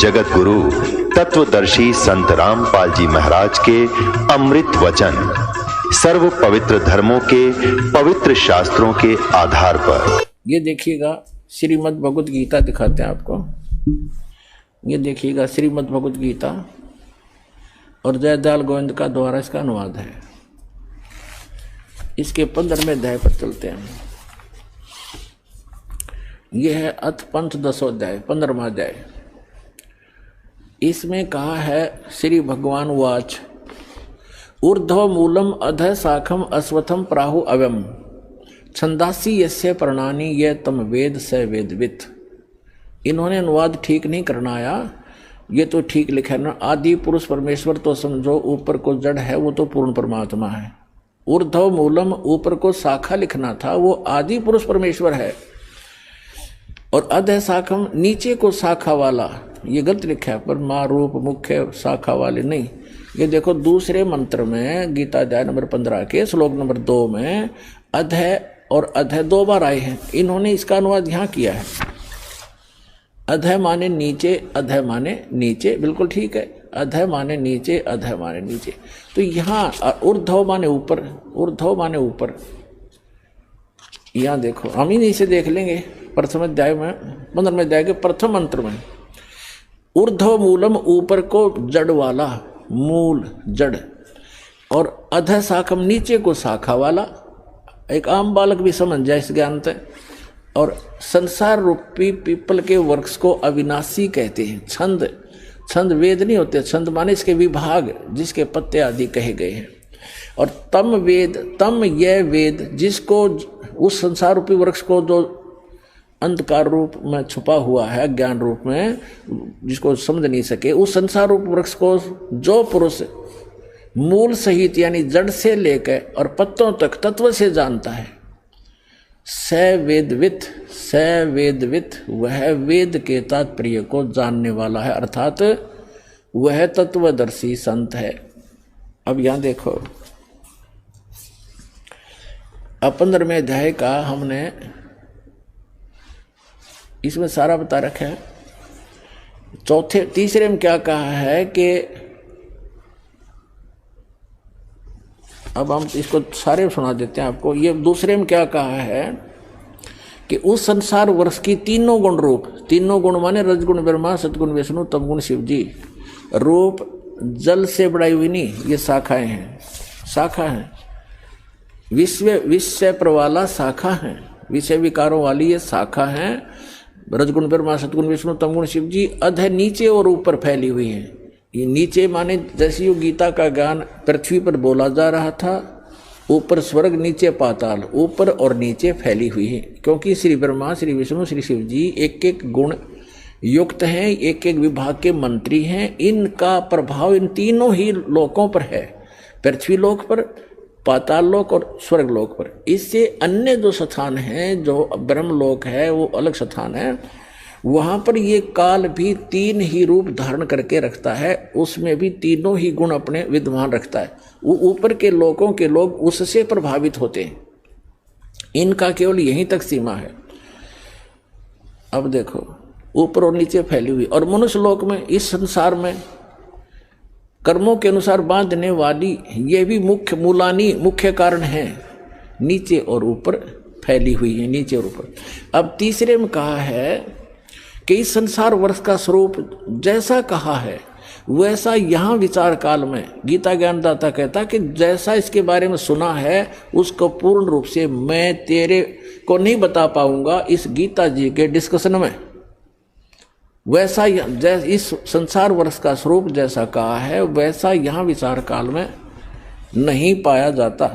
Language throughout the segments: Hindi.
जगत गुरु तत्वदर्शी संत रामपाल जी महाराज के अमृत वचन सर्व पवित्र धर्मों के पवित्र शास्त्रों के आधार पर। ये देखिएगा श्रीमद् भगवत गीता दिखाते हैं आपको। ये देखिएगा श्रीमद् भगवत गीता और जयदयाल गोविंद का द्वारा इसका अनुवाद है। इसके 15वें अध्याय पर चलते हैं। यह है अथ पंचदशोध्याय 15वां अध्याय। इसमें कहा है श्री भगवान वाच ऊर्ध्व मूलम अधः शाखम अश्वत्थम प्राहु अव्यम छंदासी यस्य प्रणानी ये तम वेद स वेदवित। इन्होंने अनुवाद ठीक नहीं करना आया, ये तो ठीक लिखा है ना। आदि पुरुष परमेश्वर तो समझो, ऊपर को जड़ है वो तो पूर्ण परमात्मा है। ऊर्ध्व मूलम ऊपर को शाखा लिखना था, वो आदि पुरुष परमेश्वर है। और अधः शाखम नीचे को शाखा वाला, ये गलत लिखा है। पर मां रूप मुख्य शाखा वाले नहीं। ये देखो दूसरे मंत्र में गीता अध्याय नंबर 15 के श्लोक नंबर 2 में अधः और अधः 2 बार आए हैं। इन्होंने इसका अनुवाद यहाँ किया है। अधः माने नीचे, अधः माने नीचे, बिल्कुल ठीक है। अधः माने नीचे, अधः माने नीचे। तो यहाँ ऊर्ध्व माने ऊपर, ऊर्ध्व माने ऊपर। यहाँ देखो, हम ही इसे देख लेंगे प्रथम अध्याय में 15वें अध्याय के प्रथम मंत्र में। ऊर्ध्व मूलम ऊपर को जड़ वाला, मूल जड़। और अधः शाखम नीचे को शाखा वाला। एक आम बालक भी समझ जाए इस ज्ञान से। और संसार रूपी पीपल के वृक्ष को अविनाशी कहते हैं। छंद, छंद वेद नहीं होते, छंद माने इसके विभाग जिसके पत्ते आदि कहे गए हैं। और तम वेद, तम यह वेद जिसको, उस संसार रूपी वृक्ष को जो अंधकार रूप में छुपा हुआ है, ज्ञान रूप में, जिसको समझ नहीं सके, उस संसार रूप वृक्ष को जो पुरुष मूल सहित यानी जड़ से लेकर और पत्तों तक तत्व से जानता है, स वेदवित, स वेदवित, वह वेद के तात्पर्य को जानने वाला है, अर्थात वह तत्वदर्शी संत है। अब यहां देखो, अब 15वें अध्याय का हमने इसमें सारा बता रखा है। तीसरे में क्या कहा है कि अब हम इसको सारे सुना देते हैं आपको। ये दूसरे में क्या कहा है कि उस संसार वर्ष की तीनों गुण रूप, तीनों गुण माने रजगुण ब्रह्मा, सतगुण विष्णु, तमगुण शिव जी। रूप जल से बढ़ाई हुई नहीं, ये शाखाएं हैं, शाखा हैं। विषय प्रवाला शाखा है, विषय विकारों वाली ये शाखा है। रजगुण ब्रह्मा, सतगुण विष्णु, तमगुण शिव जी। अधः नीचे और ऊपर फैली हुई है। ये नीचे माने जैसे यो गीता का ज्ञान पृथ्वी पर बोला जा रहा था, ऊपर स्वर्ग नीचे पाताल, ऊपर और नीचे फैली हुई है। क्योंकि श्री ब्रह्मा, श्री विष्णु, श्री शिव जी एक एक गुण युक्त हैं, एक एक विभाग के मंत्री हैं। इनका प्रभाव इन तीनों ही लोकों पर है, पृथ्वी लोक पर, पाताल लोक और स्वर्ग लोक पर। इससे अन्य जो स्थान हैं, जो ब्रह्म लोक है वो अलग स्थान है, वहां पर ये काल भी 3 ही रूप धारण करके रखता है, उसमें भी तीनों ही गुण अपने विद्यमान रखता है। वो ऊपर के लोकों के लोग उससे प्रभावित होते हैं, इनका केवल यहीं तक सीमा है। अब देखो, ऊपर और नीचे फैली हुई। और मनुष्य लोक में, इस संसार में कर्मों के अनुसार बांधने वाली ये भी मुख्य मूलानी, मुख्य कारण है, नीचे और ऊपर फैली हुई है, नीचे और ऊपर। अब तीसरे में कहा है कि इस संसार वर्ष का स्वरूप जैसा कहा है वैसा यहाँ विचार काल में गीता ज्ञानदाता कहता कि जैसा इसके बारे में सुना है उसको पूर्ण रूप से मैं तेरे को नहीं बता पाऊंगा इस गीता जी के डिस्कशन में। वैसा इस संसार वर्ष का स्वरूप जैसा कहा है वैसा यहाँ विचार काल में नहीं पाया जाता,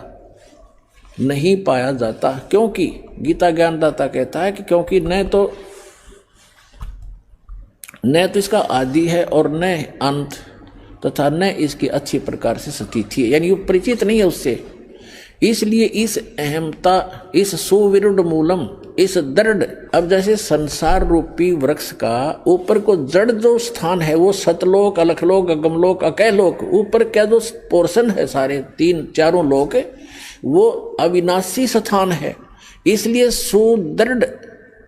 नहीं पाया जाता। क्योंकि गीता ज्ञानदाता कहता है कि क्योंकि न तो इसका आदि है और न अंत, तथा न इसकी अच्छी प्रकार से स्थिति है, यानी वो परिचित नहीं है उससे। इसलिए इस अहमता, इस सुविरुद्ध मूलम, इस दृढ़, अब जैसे संसार रूपी वृक्ष का ऊपर को जड़ जो स्थान है वो सतलोक, अलखलोक, अगमलोक, अकैलोक, ऊपर क्या जो पोर्शन है सारे 3-4 लोक वो अविनाशी स्थान है। इसलिए सुदृढ़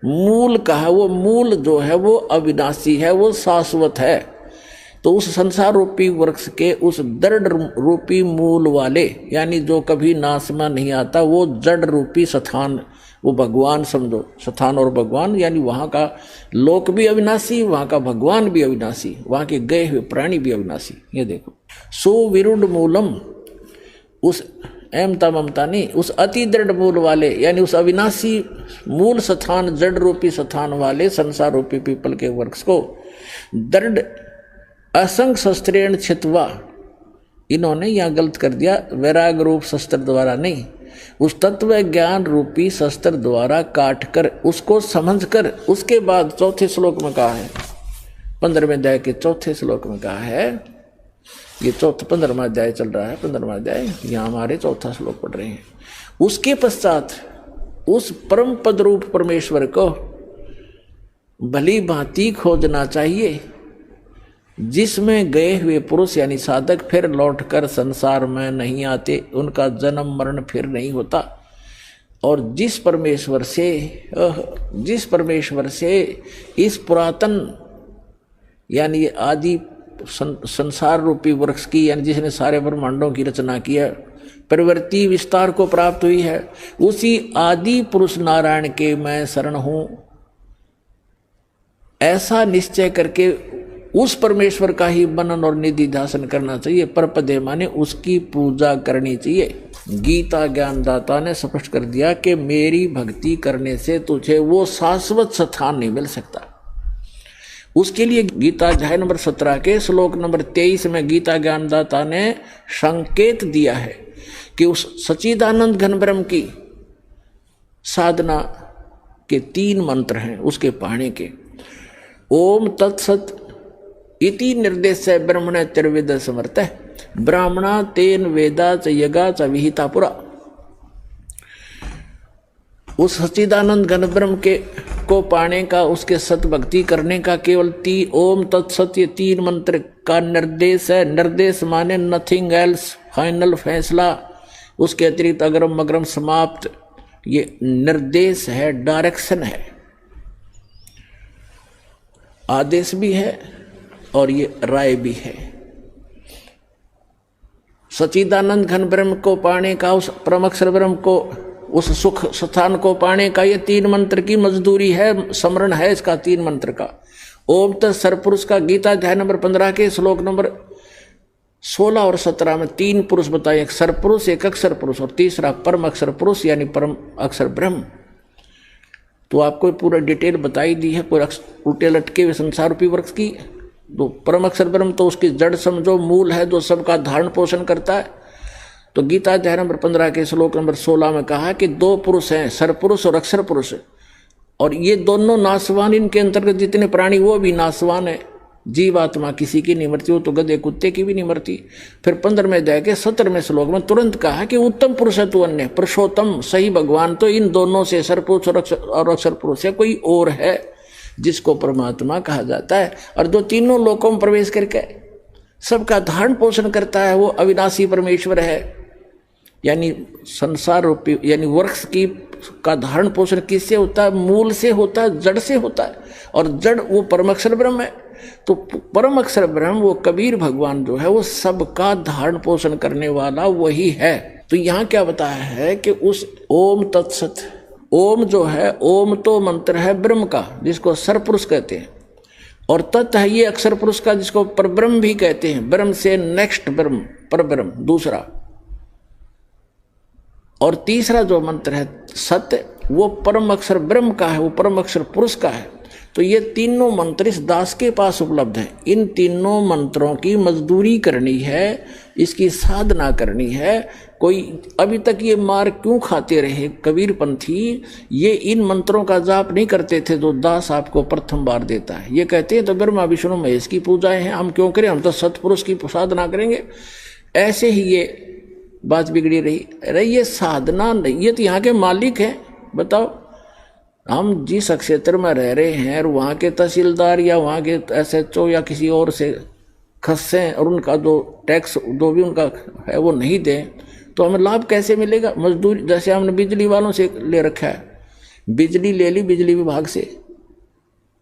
मूल का है, वो मूल जो है वो अविनाशी है, वो शाश्वत है। तो उस संसार रूपी वृक्ष के उस दृढ़ रूपी मूल वाले, यानी जो कभी नाश में नहीं आता, वो जड़ रूपी स्थान, वो भगवान समझो, स्थान और भगवान, यानी वहाँ का लोक भी अविनाशी, वहाँ का भगवान भी अविनाशी, वहाँ के गए हुए प्राणी भी अविनाशी। ये देखो, सो विरुद्ध मूलम, उस एमता ममता नहीं, उस अति दृढ़ मूल वाले, यानी उस अविनाशी मूल स्थान, जड़ रूपी स्थान वाले संसार रूपी पीपल के वृक्ष को दृढ़ असंग शस्त्रेण छित्वा, इन्होंने यहाँ गलत कर दिया, वैराग रूप शस्त्र द्वारा नहीं, उस तत्व ज्ञान रूपी शस्त्र द्वारा काट कर, उसको समझ कर, उसके बाद चौथे श्लोक में कहा है, 15वें अध्याय के चौथे श्लोक में कहा है, ये 15वां अध्याय चल रहा है, 15वां अध्याय, यहाँ हमारे चौथा श्लोक पढ़ रहे हैं। उसके पश्चात उस परम पद रूप परमेश्वर को भली भांति खोजना चाहिए, जिसमें गए हुए पुरुष यानी साधक फिर लौटकर संसार में नहीं आते, उनका जन्म मरण फिर नहीं होता, और जिस परमेश्वर से इस पुरातन यानी आदि संसार रूपी वृक्ष की, यानी जिसने सारे ब्रह्मांडों की रचना की है, प्रवृत्ति विस्तार को प्राप्त हुई है, उसी आदि पुरुष नारायण के मैं शरण हूं, ऐसा निश्चय करके उस परमेश्वर का ही मनन और निधि ध्यान करना चाहिए। परपदे माने उसकी पूजा करनी चाहिए। गीता ज्ञानदाता ने स्पष्ट कर दिया कि मेरी भक्ति करने से तुझे वो शाश्वत स्थान नहीं मिल सकता। उसके लिए गीता अध्याय नंबर 17 के श्लोक नंबर 23 में गीता ज्ञानदाता ने संकेत दिया है कि उस सच्चिदानंद घन ब्रह्म की साधना के 3 मंत्र हैं उसके पाने के। ओम तत्सत इति निर्देश ब्रह्मण त्रिवेद समर्थ ब्राह्मणा तेन वेदा च यगा च विहिता पुरा। उस सच्चिदानंद घन ब्रह्म के को पाने का, उसके सत भक्ति करने का केवल ओम तत्सत, ये 3 मंत्र का निर्देश है। निर्देश माने नथिंग एल्स, फाइनल फैसला, उसके अतिरिक्त अग्रम मग्रम समाप्त, ये निर्देश है, डायरेक्शन है, आदेश भी है और ये राय भी है। सच्चिदानंद घन ब्रह्म को पाने का, उस परम अक्षर ब्रह्म को, उस सुख स्थान को पाने का, ये 3 मंत्र की मजदूरी है, समरण है इसका 3 मंत्र का। ओम तत् सरपुरुष का गीता अध्याय नंबर 15 के श्लोक नंबर 16 और 17 में 3 पुरुष बताए, एक सरपुरुष, एक अक्षर पुरुष और तीसरा परम अक्षर पुरुष यानी परम अक्षर ब्रह्म। तो आपको पूरा डिटेल बताई दी है, पूरा उल्टे लटके हुए संसार रूपी वृक्ष की। तो परम अक्षर ब्रह्म तो उसकी जड़ समझो, मूल है जो सबका धारण पोषण करता है। तो गीता अध्याय नंबर 15 के श्लोक नंबर 16 में कहा कि 2 पुरुष हैं, सरपुरुष और अक्षर पुरुष, और ये दोनों नाशवान, इनके अंतर्गत जितने प्राणी वो भी नाशवान है। जीवात्मा किसी की नहीं मरती, वो तो गधे कुत्ते की भी नहीं मरती। फिर 15वें अध्याय के 17वें श्लोक में तुरंत कहा कि उत्तम पुरुष है तू अन्य, पुरुषोत्तम सही भगवान तो इन दोनों से, सरपुरुष और अक्षर पुरुष है, कोई और है जिसको परमात्मा कहा जाता है, और जो तीनों लोकों में प्रवेश करके सबका धारण पोषण करता है, वो अविनाशी परमेश्वर है। यानी संसार रूपी यानी वृक्ष की का धारण पोषण किससे होता है? मूल से होता है, जड़ से होता है, और जड़ वो परम अक्षर ब्रह्म है। तो परम अक्षर ब्रह्म वो कबीर भगवान जो है वो सबका धारण पोषण करने वाला वही है। तो यहाँ क्या बताया है कि उस ओम तत्सत, ओम जो है, ओम तो मंत्र है ब्रह्म का जिसको सरपुरुष कहते हैं, और तत् है ये अक्षर पुरुष का जिसको परब्रह्म भी कहते हैं। ब्रह्म से नेक्स्ट ब्रह्म, परब्रह्म दूसरा, और तीसरा जो मंत्र है सत्य, वो परम अक्षर ब्रह्म का है, वो परम अक्षर पुरुष का है। तो ये तीनों मंत्र इस दास के पास उपलब्ध हैं। इन तीनों मंत्रों की मजदूरी करनी है, इसकी साधना करनी है। कोई अभी तक ये मार क्यों खाते रहे कबीर पंथी? ये इन मंत्रों का जाप नहीं करते थे जो दास आपको प्रथम बार देता है। ये कहते हैं तो ब्रह्मा विष्णु महेश की पूजाएं हैं, हम क्यों करें, हम तो सतपुरुष की साधना करेंगे। ऐसे ही ये बात बिगड़ी रही। ये साधना नहीं, ये तो यहाँ के मालिक हैं। बताओ, हम जिस क्षेत्र में रह रहे हैं और वहाँ के तहसीलदार या वहाँ के SHO या किसी और से खस्सें और उनका जो टैक्स जो भी उनका है वो नहीं दें तो हमें लाभ कैसे मिलेगा? मजदूरी जैसे हमने बिजली वालों से ले रखा है, बिजली ले ली बिजली विभाग से,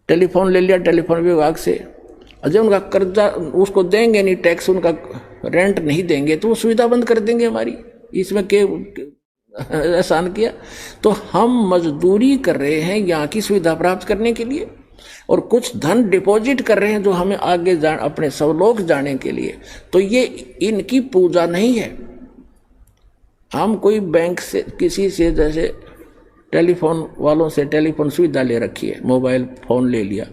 टेलीफोन ले लिया टेलीफोन विभाग से। और जब उनका कर्जा उसको देंगे नहीं, टैक्स उनका रेंट नहीं देंगे तो वो सुविधा बंद कर देंगे हमारी। इसमें के एहसान किया। तो हम मजदूरी कर रहे हैं यहाँ की सुविधा प्राप्त करने के लिए और कुछ धन डिपॉजिट कर रहे हैं जो हमें आगे अपने सब लोग जाने के लिए। तो ये इनकी पूजा नहीं है। हम कोई बैंक से किसी से जैसे टेलीफोन वालों से टेलीफोन सुविधा ले रखी है, मोबाइल फोन ले लिया,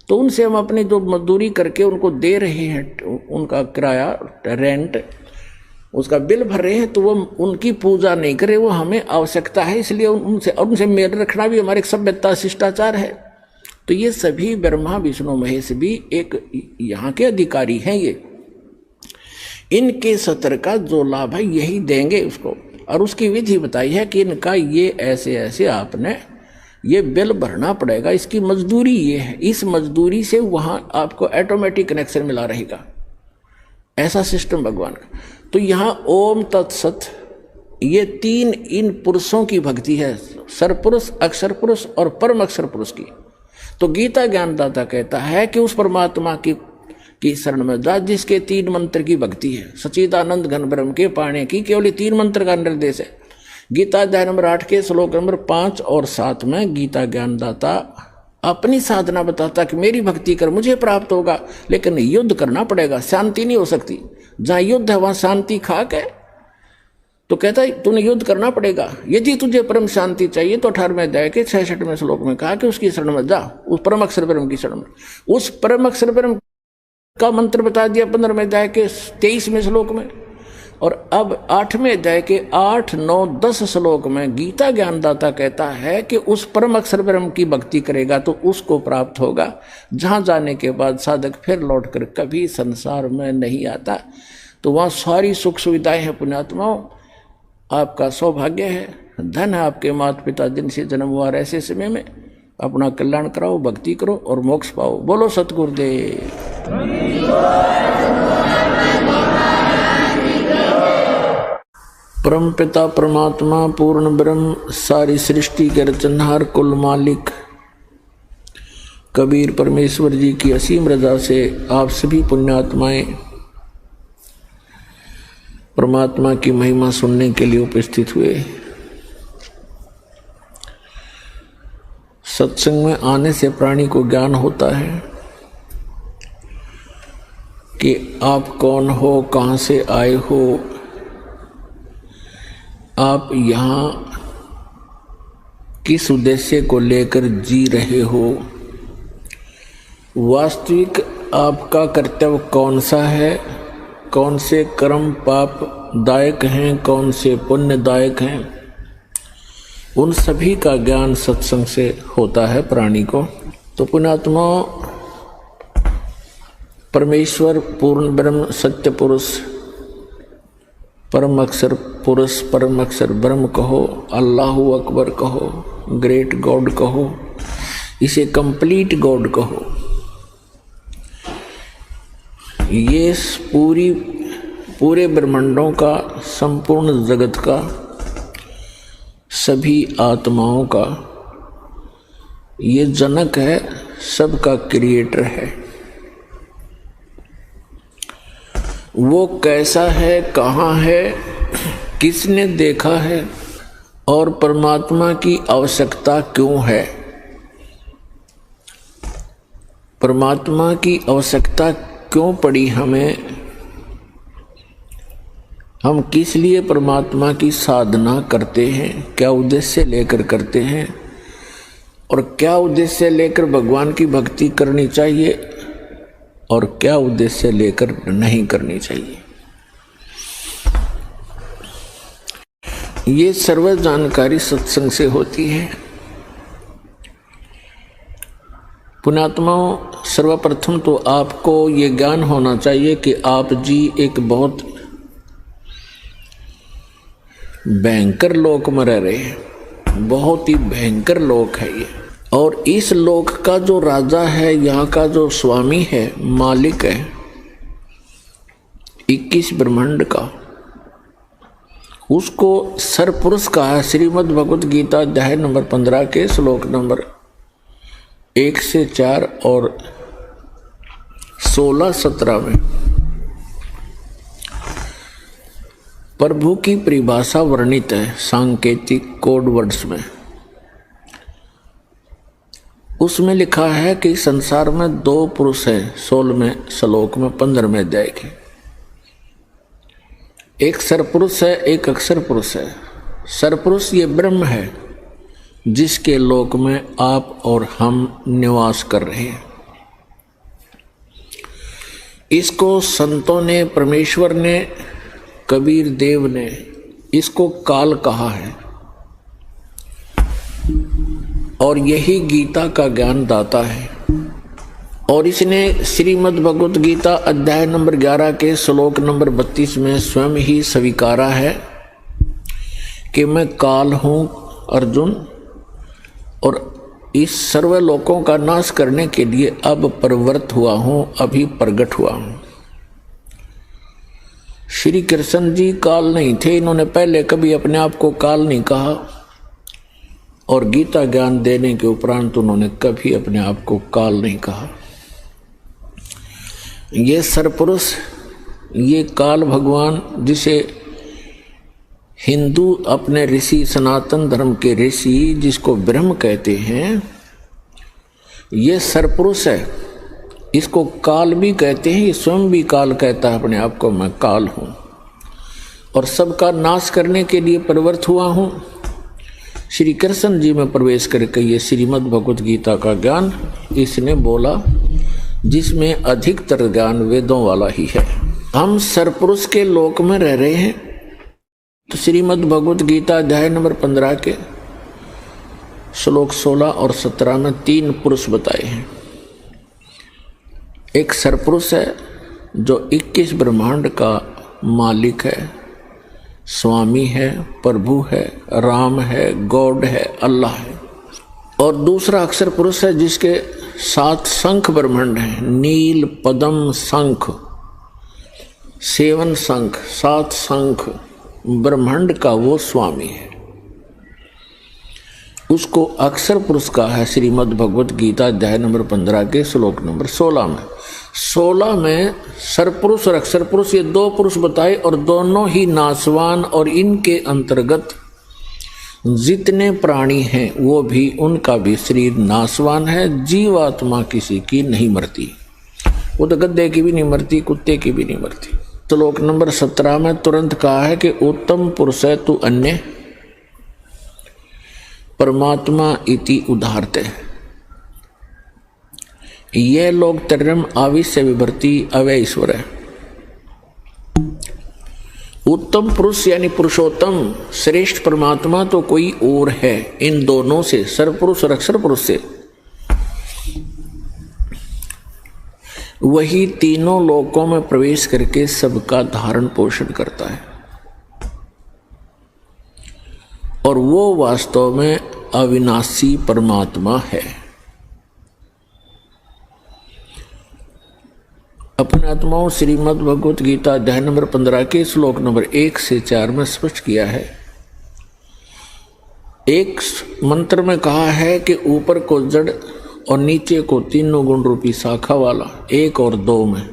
तो उनसे हम अपनी जो मजदूरी करके उनको दे रहे हैं, उनका किराया रेंट उसका बिल भर रहे हैं, तो वो उनकी पूजा नहीं करे, वो हमें आवश्यकता है इसलिए उनसे मेल रखना भी हमारे सभ्यता शिष्टाचार है। तो ये सभी ब्रह्मा विष्णु महेश भी एक यहाँ के अधिकारी हैं। ये इनके सत्र का जो लाभ है यही देंगे उसको। और उसकी विधि बताई है कि इनका ये ऐसे ऐसे आपने ये बिल भरना पड़ेगा, इसकी मजदूरी ये है, इस मजदूरी से वहाँ आपको ऑटोमेटिक कनेक्शन मिला रहेगा। ऐसा सिस्टम भगवान का। तो यहाँ ओम तत्सत ये तीन इन पुरुषों की भक्ति है, सरपुरुष, अक्षर पुरुष और परम अक्षर पुरुष की। तो गीता ज्ञानदाता कहता है कि उस परमात्मा की शरण में जा जिसके तीन मंत्र की भक्ति है। सच्चिदानंद घन ब्रह्म के पाने की केवल तीन मंत्र का निर्देश है। गीता अध्याय नंबर 8 के श्लोक नंबर 5 और 7 में गीता ज्ञानदाता अपनी साधना बताता कि मेरी भक्ति कर मुझे प्राप्त होगा, लेकिन युद्ध करना पड़ेगा, शांति नहीं हो सकती। जहां युद्ध है वहां शांति खाक है। तो कहता है तूने युद्ध करना पड़ेगा, यदि तुझे परम शांति चाहिए तो 18वें अध्याय के 66वें श्लोक में कहा कि उसकी शरण में जा, उस परम अक्षर ब्रह्म की शरण में। उस परम अक्षर ब्रह्म का मंत्र बता दिया 15वें अध्याय के 23वें श्लोक में। और अब 8वें अध्याय के 8, 9, 10 श्लोक में गीता ज्ञानदाता कहता है कि उस परम अक्षर ब्रह्म की भक्ति करेगा तो उसको प्राप्त होगा, जहां जाने के बाद साधक फिर लौटकर कभी संसार में नहीं आता। तो वहाँ सारी सुख सुविधाएं हैं। पुण्यात्माओं, आपका सौभाग्य है, धन है आपके माता पिता जिनसे जन्म हुआ। ऐसे समय में अपना कल्याण कराओ, भक्ति करो और मोक्ष पाओ। बोलो सतगुरुदेव। परम पिता परमात्मा पूर्ण ब्रह्म सारी सृष्टि के रचनहार कुल मालिक कबीर परमेश्वर जी की असीम रजा से आप सभी पुण्यात्माएं परमात्मा की महिमा सुनने के लिए उपस्थित हुए। सत्संग में आने से प्राणी को ज्ञान होता है कि आप कौन हो, कहाँ से आए हो, आप यहाँ किस उद्देश्य को लेकर जी रहे हो, वास्तविक आपका कर्तव्य कौन सा है, कौन से कर्म पाप दायक हैं, कौन से पुण्यदायक हैं, उन सभी का ज्ञान सत्संग से होता है प्राणी को। तो पुण्यात्मा परमेश्वर पूर्ण ब्रह्म सत्य पुरुष परम अक्षर पुरुष परम अक्षर ब्रह्म कहो, अल्लाहु अकबर कहो, ग्रेट गॉड कहो, इसे कंप्लीट गॉड कहो। ये पूरे ब्रह्मांडों का, संपूर्ण जगत का, सभी आत्माओं का ये जनक है, सबका क्रिएटर है। वो कैसा है, कहाँ है, किसने देखा है और परमात्मा की आवश्यकता क्यों है, परमात्मा की आवश्यकता क्यों पड़ी हमें, हम किस लिए परमात्मा की साधना करते हैं, क्या उद्देश्य लेकर करते हैं और क्या उद्देश्य लेकर भगवान की भक्ति करनी चाहिए और क्या उद्देश्य लेकर नहीं करनी चाहिए। ये सर्व जानकारी सत्संग से होती है। पुण्यात्माओं, सर्वप्रथम तो आपको ये ज्ञान होना चाहिए कि आप जी एक बहुत भयंकर लोक में रह रहे हैं। बहुत ही भयंकर लोक है ये। और इस लोक का जो राजा है, यहाँ का जो स्वामी है, मालिक है 21 ब्रह्मांड का, उसको सरपुरुष कहा। श्रीमद् भगवत गीता अध्याय नंबर 15 के श्लोक नंबर 1 से 4 और 16-17 में प्रभु की परिभाषा वर्णित है सांकेतिक कोड वर्ड्स में। उसमें लिखा है कि संसार में 2 पुरुष हैं 16वें श्लोक में 15वें अध्याय के। एक सरपुरुष है, एक अक्षर पुरुष है। सरपुरुष ये ब्रह्म है जिसके लोक में आप और हम निवास कर रहे हैं। इसको संतों ने, परमेश्वर ने, कबीर देव ने इसको काल कहा है और यही गीता का ज्ञान दाता है। और इसने श्रीमद् भगवत गीता अध्याय नंबर 11 के श्लोक नंबर 32 में स्वयं ही स्वीकारा है कि मैं काल हूं अर्जुन, और इस सर्व लोकों का नाश करने के लिए अब प्रवृत्त हुआ हूं, अभी प्रकट हुआ हूं। श्री कृष्ण जी काल नहीं थे, इन्होंने पहले कभी अपने आप को काल नहीं कहा और गीता ज्ञान देने के उपरांत उन्होंने कभी अपने आप को काल नहीं कहा। ये सरपुरुष, ये काल भगवान, जिसे हिंदू अपने ऋषि, सनातन धर्म के ऋषि जिसको ब्रह्म कहते हैं, ये सरपुरुष है। इसको काल भी कहते हैं, ये स्वयं भी काल कहता है अपने आप को, मैं काल हूं और सबका नाश करने के लिए प्रवृत्त हुआ हूं। श्री कृष्ण जी में प्रवेश करके ये श्रीमद् भगवत गीता का ज्ञान इसने बोला, जिसमें अधिकतर ज्ञान वेदों वाला ही है। हम सरपुरुष के लोक में रह रहे हैं। तो श्रीमद् भगवत गीता अध्याय नंबर 15 के श्लोक 16 और 17 में 3 पुरुष बताए हैं। एक सरपुरुष है जो 21 ब्रह्मांड का मालिक है, स्वामी है, प्रभु है, राम है, गॉड है, अल्लाह है। और दूसरा अक्षर पुरुष है जिसके 7 शंख ब्रह्मांड हैं, नील, पद्म, शंख, 7 शंख, 7 शंख ब्रह्मांड का वो स्वामी है। उसको अक्षर पुरुष का है श्रीमद् भगवत गीता अध्याय नंबर 15 के श्लोक नंबर 16 में। 16 में सरपुरुष और अक्षर पुरुष ये 2 पुरुष बताए और दोनों ही नाशवान, और इनके अंतर्गत जितने प्राणी हैं वो भी, उनका भी शरीर नाशवान है। जीवात्मा किसी की नहीं मरती, वो तो गद्दे की भी नहीं मरती, कुत्ते की भी नहीं मरती। श्लोक नंबर 17 में तुरंत कहा है कि उत्तम पुरुष है तू अन्य परमात्मा इति उदाहरते। यह लोग तरम आविश्य विभर्ति अवय ईश्वर है। उत्तम पुरुष यानी पुरुषोत्तम श्रेष्ठ परमात्मा तो कोई और है इन दोनों से, सरपुरुष और अक्षर पुरुष से। वही तीनों लोकों में प्रवेश करके सबका धारण पोषण करता है और वो वास्तव में अविनाशी परमात्मा है। अपने आत्माओं श्रीमद् भगवत गीता अध्याय नंबर 15 के श्लोक नंबर 1 से 4 में स्पष्ट किया है। एक मंत्र में कहा है कि ऊपर को जड़ और नीचे को तीनों गुण रूपी शाखा वाला, 1 और 2 में।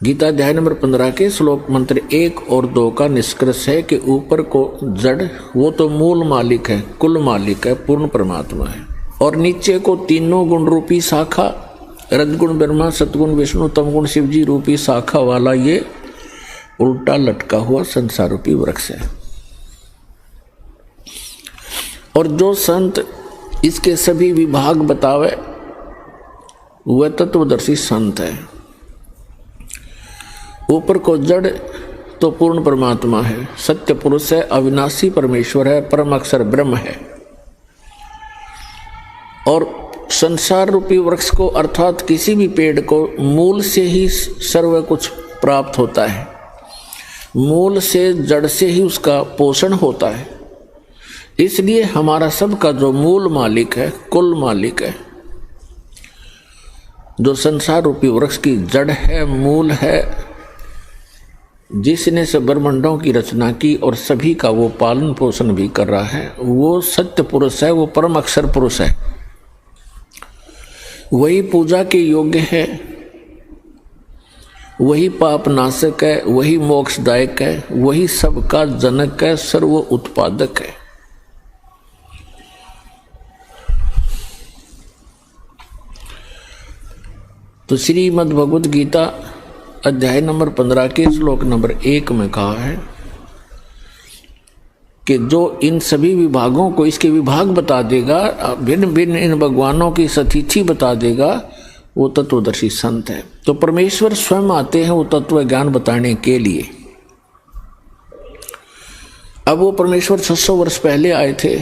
गीता अध्याय नंबर 15 के श्लोक मंत्र 1 और 2 का निष्कर्ष है कि ऊपर को जड़ वो तो मूल मालिक है, कुल मालिक है, पूर्ण परमात्मा है, और नीचे को तीनों गुण रूपी शाखा, रजगुण ब्रह्मा, सतगुण विष्णु, तमगुण शिव जी रूपी शाखा वाला ये उल्टा लटका हुआ संसार रूपी वृक्ष है। और जो संत इसके सभी विभाग बतावे वह तत्वदर्शी संत है। ऊपर को जड़ तो पूर्ण परमात्मा है, सत्य पुरुष है, अविनाशी परमेश्वर है, परम अक्षर ब्रह्म है। और संसार रूपी वृक्ष को अर्थात किसी भी पेड़ को मूल से ही सर्व कुछ प्राप्त होता है, मूल से जड़ से ही उसका पोषण होता है। इसलिए हमारा सबका जो मूल मालिक है, कुल मालिक है, जो संसार रूपी वृक्ष की जड़ है, मूल है, जिसने सब ब्रह्मांडों की रचना की और सभी का वो पालन पोषण भी कर रहा है, वो सत्य पुरुष है, वो परम अक्षर पुरुष है। वही पूजा के योग्य है, वही पाप नाशक है, वही मोक्षदायक है, वही सबका जनक है, सर्व उत्पादक है। तो श्रीमद् भगवद गीता अध्याय नंबर 15 के श्लोक नंबर 1 में कहा है कि जो इन सभी विभागों को इसके विभाग बता देगा, भिन्न भिन्न इन भगवानों की सतिथि बता देगा, वो तत्वदर्शी संत है। तो परमेश्वर स्वयं आते हैं वो तत्व ज्ञान बताने के लिए। अब वो परमेश्वर 600 वर्ष पहले आए थे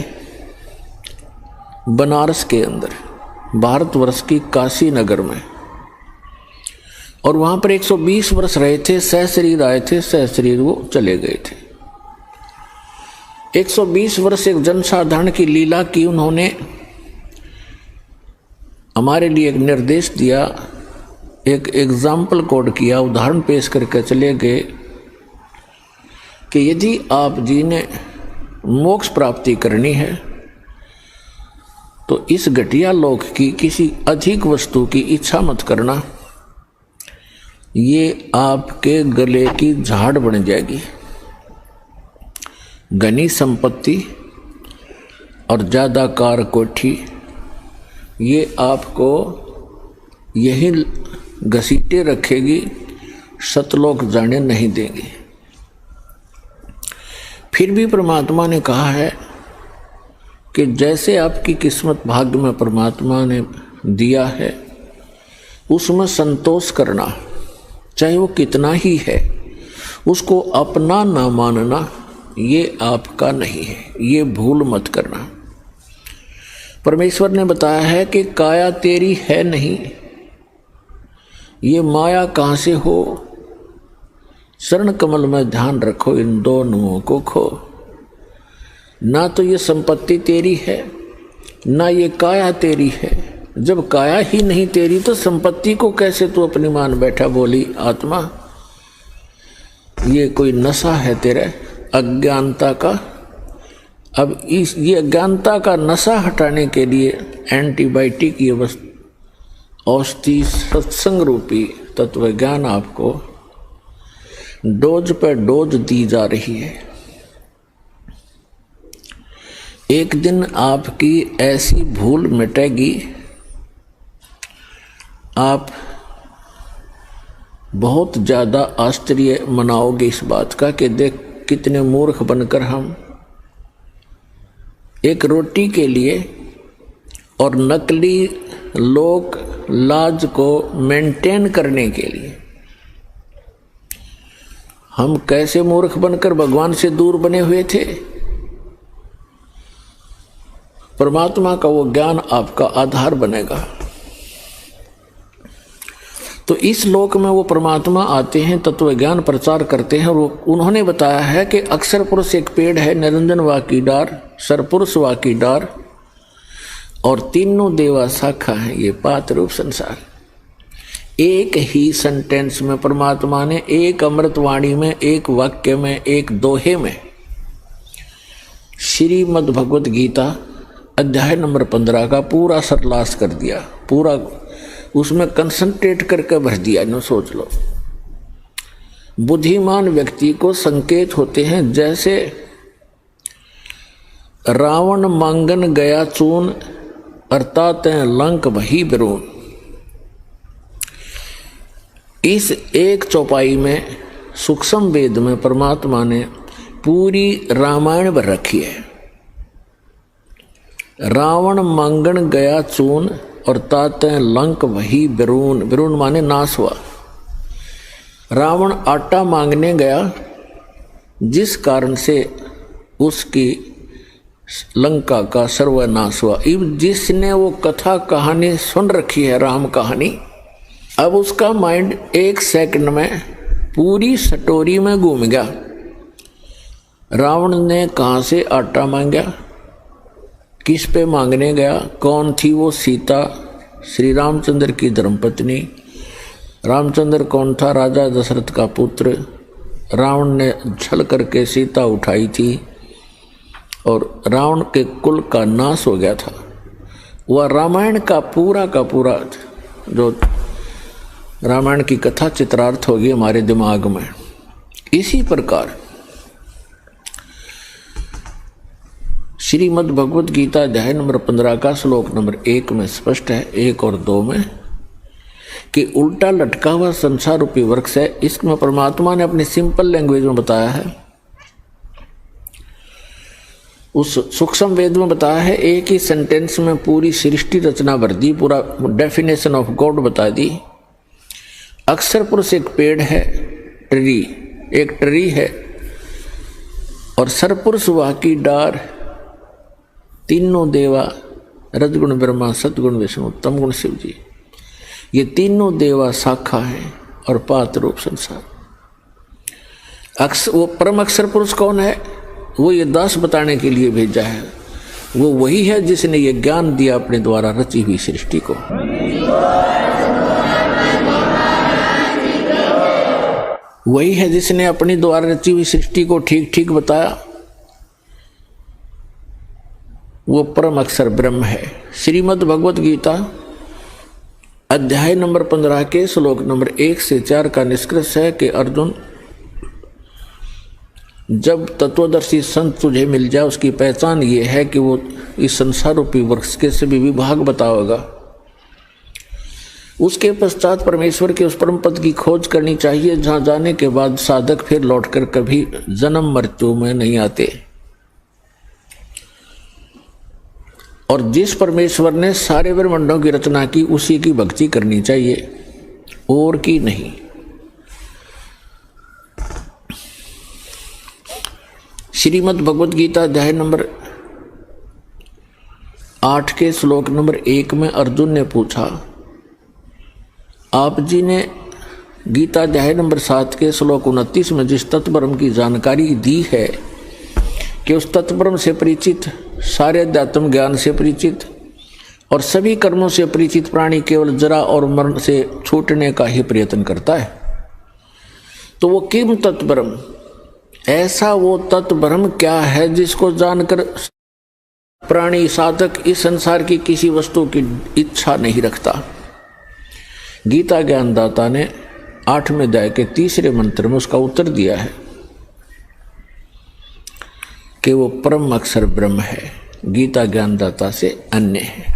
बनारस के अंदर, भारतवर्ष की काशी नगर में, और वहां पर 120 वर्ष रहे थे। सहशरीर आए थे, सहशरीर वो चले गए थे। 120 वर्ष एक जनसाधारण की लीला की उन्होंने, हमारे लिए एक निर्देश दिया, एक एग्जाम्पल कोड किया, उदाहरण पेश करके चले गए कि यदि आप जी ने मोक्ष प्राप्ति करनी है तो इस घटिया लोक की किसी अधिक वस्तु की इच्छा मत करना, ये आपके गले की झाड़ बन जाएगी। घनी संपत्ति और ज्यादा कार कोठी ये आपको यही घसीटे रखेगी, सतलोक जाने नहीं देंगे। फिर भी परमात्मा ने कहा है कि जैसे आपकी किस्मत भाग्य में परमात्मा ने दिया है उसमें संतोष करना, चाहे वो कितना ही है, उसको अपना ना मानना, ये आपका नहीं है, ये भूल मत करना। परमेश्वर ने बताया है कि काया तेरी है नहीं, ये माया कहाँ से हो, शरण कमल में ध्यान रखो, इन दोनों को खो। ना तो ये संपत्ति तेरी है, ना ये काया तेरी है। जब काया ही नहीं तेरी तो संपत्ति को कैसे तू अपनी मान बैठा। बोली आत्मा, ये कोई नशा है तेरे अज्ञानता का। अब ये अज्ञानता का नशा हटाने के लिए एंटीबायोटिक ये औषधि सत्संग रूपी तत्व ज्ञान आपको डोज पर डोज दी जा रही है। एक दिन आपकी ऐसी भूल मिटेगी, आप बहुत ज़्यादा आश्चर्य मनाओगे इस बात का कि देख कितने मूर्ख बनकर हम एक रोटी के लिए और नकली लोक लाज को मेंटेन करने के लिए हम कैसे मूर्ख बनकर भगवान से दूर बने हुए थे। परमात्मा का वो ज्ञान आपका आधार बनेगा। तो इस लोक में वो परमात्मा आते हैं, तत्व ज्ञान प्रचार करते हैं। और उन्होंने बताया है कि अक्षर पुरुष एक पेड़ है, निरंजन वाकी डार, सरपुरुष वाकी डार, और तीनों देवा शाखा है, ये पात रूप संसार। एक ही सेंटेंस में परमात्मा ने, एक अमृतवाणी में, एक वाक्य में, एक दोहे में श्रीमद् भगवद गीता अध्याय नंबर 15 का पूरा सरलास कर दिया, पूरा उसमें कंसंट्रेट करके भर दिया। न सोच लो, बुद्धिमान व्यक्ति को संकेत होते हैं जैसे रावण मांगन गया चून, अर्थात लंक वही बिरून। इस एक चौपाई में सूक्ष्म वेद में परमात्मा ने पूरी रामायण भर रखी है। रावण मांगन गया चून और ताते लंक वही बिरून, बिरून माने नाश हुआ। रावण आटा मांगने गया जिस कारण से उसकी लंका का सर्वनाश हुआ। जिसने वो कथा कहानी सुन रखी है, राम कहानी, अब उसका माइंड एक सेकंड में पूरी स्टोरी में घूम गया। रावण ने कहाँ से आटा मांगा, किस पे मांगने गया, कौन थी वो सीता, श्री रामचंद्र की धर्मपत्नी। रामचंद्र कौन था, राजा दशरथ का पुत्र। रावण ने छल करके सीता उठाई थी और रावण के कुल का नाश हो गया था। वह रामायण का पूरा जो रामायण की कथा चित्रार्थ होगी हमारे दिमाग में। इसी प्रकार श्रीमद् भगवत गीता अध्याय नंबर 15 का श्लोक नंबर 1 में स्पष्ट है, 1 और 2 में, कि उल्टा लटका हुआ संसार रूपी वृक्ष है। इसमें परमात्मा ने अपनी सिंपल लैंग्वेज में बताया है, उस सूक्ष्म वेद में बताया है, एक ही सेंटेंस में पूरी सृष्टि रचना भर दी, पूरा डेफिनेशन ऑफ गॉड बता दी। अक्षर पुरुष एक पेड़ है, ट्री एक ट्री है, और सरपुरुष वह की डार, तीनों देवा रजगुण ब्रह्मा सतगुण विष्णु तमगुण शिव जी, ये तीनों देवा शाखा है और पात रूप संसार। वो परम अक्षर पुरुष कौन है? वो ये दास बताने के लिए भेजा है। वो वही है जिसने ये ज्ञान दिया अपने द्वारा रची हुई सृष्टि को। वही है जिसने अपने द्वारा रची हुई सृष्टि को ठीक ठीक बताया। वो परम अक्षर ब्रह्म है। श्रीमद् भगवत गीता अध्याय नंबर 15 के श्लोक नंबर 1 से 4 का निष्कर्ष है कि अर्जुन, जब तत्वदर्शी संत तुझे मिल जाए उसकी पहचान ये है कि वो इस संसार रूपी वृक्ष के सभी विभाग बताओगा। उसके पश्चात परमेश्वर के उस परम पद की खोज करनी चाहिए, जहां जाने के बाद साधक फिर लौटकर कभी जन्म मृत्यु में नहीं आते। और जिस परमेश्वर ने सारे ब्रह्मांडों की रचना की उसी की भक्ति करनी चाहिए, और की नहीं। श्रीमद् भगवत गीता अध्याय नंबर 8 के श्लोक नंबर 1 में अर्जुन ने पूछा, आप जी ने गीता अध्याय नंबर 7 के श्लोक 29 में जिस तत्ब्रह्म की जानकारी दी है कि उस तत्ब्रह्म से परिचित, सारे अध्यात्म ज्ञान से परिचित और सभी कर्मों से परिचित प्राणी केवल जरा और मरण से छूटने का ही प्रयत्न करता है। तो वो किम तत्ब्रह्म, ऐसा वो तत्ब्रह्म क्या है जिसको जानकर प्राणी साधक इस संसार की किसी वस्तु की इच्छा नहीं रखता। गीता ज्ञानदाता ने 8वें अध्याय के 3रे मंत्र में उसका उत्तर दिया है कि वो परम अक्षर ब्रह्म है, गीता ज्ञानदाता से अन्य है।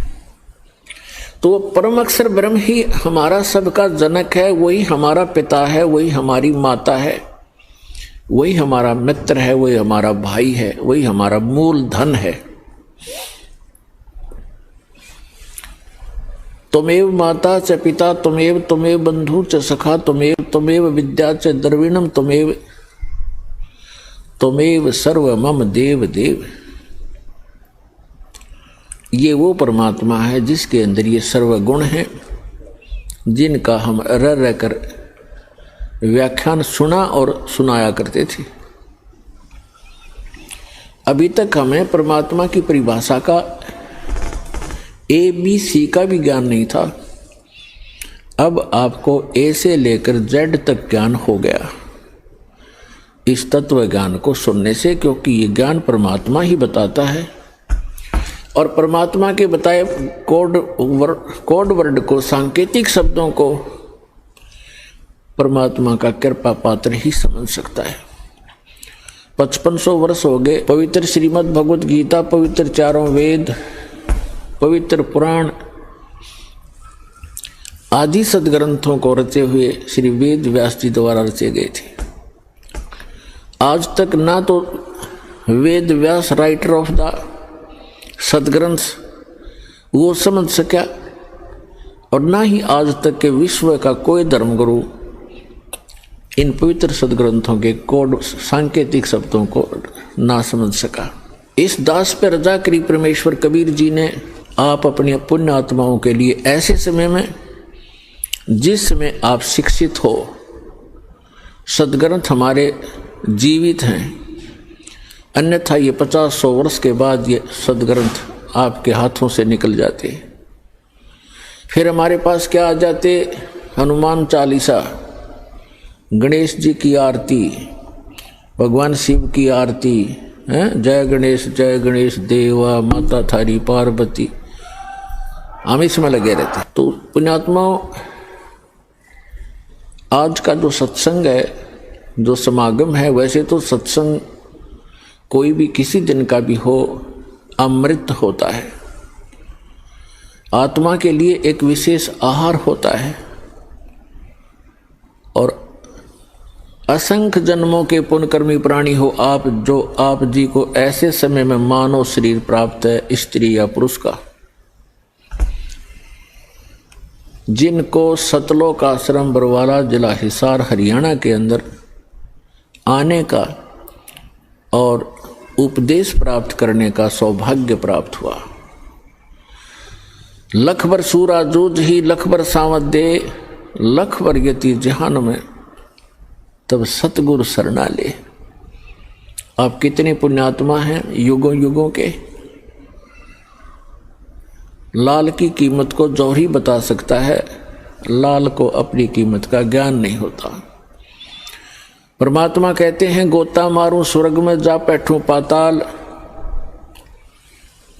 तो वो परम अक्षर ब्रह्म ही हमारा सबका जनक है, वही हमारा पिता है, वही हमारी माता है, वही हमारा मित्र है, वही हमारा भाई है, वही हमारा मूल धन है। तुमेव माता च पिता तुमेव बंधु च सखा तुमेव विद्या च द्रविणम तुमेव सर्व मम देव देव। ये वो परमात्मा है जिसके अंदर ये सर्व गुण हैं, जिनका हम रह कर व्याख्यान सुना और सुनाया करते थे। अभी तक हमें परमात्मा की परिभाषा का ABC का भी ज्ञान नहीं था। अब आपको A से लेकर Z तक ज्ञान हो गया इस तत्व ज्ञान को सुनने से, क्योंकि ये ज्ञान परमात्मा ही बताता है और परमात्मा के बताए कोड वर्ड को, सांकेतिक शब्दों को परमात्मा का कृपा पात्र ही समझ सकता है। 5500 वर्ष हो गए पवित्र श्रीमद् भगवत गीता, पवित्र चारों वेद, पवित्र पुराण आदि सदग्रंथों को रचे हुए श्री वेद व्यास जी द्वारा रचे गए थे। आज तक ना तो Ved Vyas writer of the सदग्रंथ वो समझ सका और ना ही आज तक के विश्व का कोई धर्मगुरु इन पवित्र सदग्रंथों के कोड सांकेतिक शब्दों को ना समझ सका। इस दास पर रजा करी परमेश्वर कबीर जी ने आप अपनी पुण्य आत्माओं के लिए ऐसे समय में जिसमें आप शिक्षित हो, सदग्रंथ हमारे जीवित हैं, अन्यथा ये 50-100 वर्ष के बाद ये सदग्रंथ आपके हाथों से निकल जाते। फिर हमारे पास क्या आ जाते? हनुमान चालीसा, गणेश जी की आरती, भगवान शिव की आरती है, जय गणेश देवा माता थारी पार्वती, हम इसमें लगे रहते। तो पुण्यात्माओं, आज का जो सत्संग है, जो समागम है, वैसे तो सत्संग कोई भी किसी दिन का भी हो अमृत होता है, आत्मा के लिए एक विशेष आहार होता है। और असंख्य जन्मों के पुण्यकर्मी प्राणी हो आप, जो आप जी को ऐसे समय में मानव शरीर प्राप्त है, स्त्री या पुरुष का, जिनको सतलोक आश्रम बरवाला जिला हिसार हरियाणा के अंदर आने का और उपदेश प्राप्त करने का सौभाग्य प्राप्त हुआ। लख बर सूरा जूझ ही लख बर सावत दे, लख बर यति जहान में तब सतगुरु शरणा ले। आप कितने पुण्यात्मा हैं युगों युगों के। लाल की कीमत को जौहरी बता सकता है, लाल को अपनी कीमत का ज्ञान नहीं होता। परमात्मा कहते हैं गोता मारूं स्वर्ग में जा बैठूं पाताल।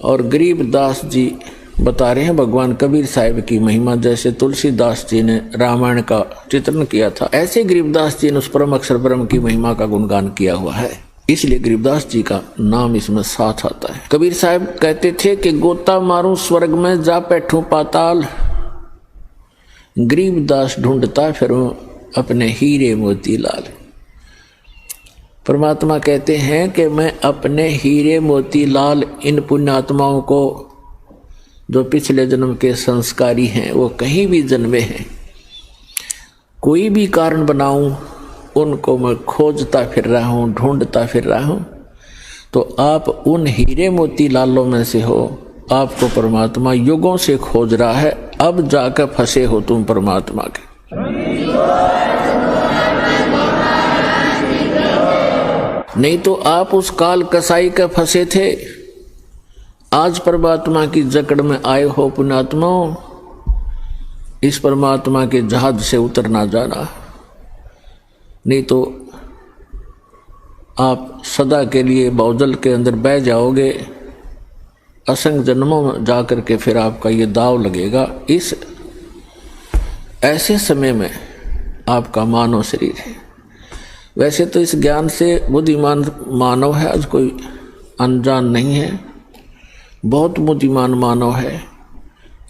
और गरीबदास जी बता रहे हैं भगवान कबीर साहिब की महिमा। जैसे तुलसीदास जी ने रामायण का चित्रण किया था, ऐसे गरीबदास जी ने उस परम अक्षर ब्रह्म की महिमा का गुणगान किया हुआ है, इसलिए गरीबदास जी का नाम इसमें साथ आता है। कबीर साहब कहते थे कि गोता मारूं स्वर्ग में जा बैठूं पाताल, गरीबदास ढूंढता फिरूं अपने हीरे मोती लाल। परमात्मा कहते हैं कि मैं अपने हीरे मोती लाल इन पुण्यात्माओं को, जो पिछले जन्म के संस्कारी हैं, वो कहीं भी जन्मे हैं, कोई भी कारण बनाऊं, उनको मैं खोजता फिर रहा हूं, ढूंढता फिर रहा हूं। तो आप उन हीरे मोती लालों में से हो। आपको परमात्मा युगों से खोज रहा है, अब जाकर फंसे हो तुम परमात्मा के। नहीं तो आप उस काल कसाई के फंसे थे, आज परमात्मा की जकड़ में आए हो पुण्यात्माओं। इस परमात्मा के जहाज से उतरना जाना, नहीं तो आप सदा के लिए बाउजल के अंदर बह जाओगे। असंख्य जन्मों में जाकर के फिर आपका ये दाव लगेगा। इस ऐसे समय में आपका मानव शरीर है। वैसे तो इस ज्ञान से बुद्धिमान मानव है, आज कोई अनजान नहीं है, बहुत बुद्धिमान मानव है।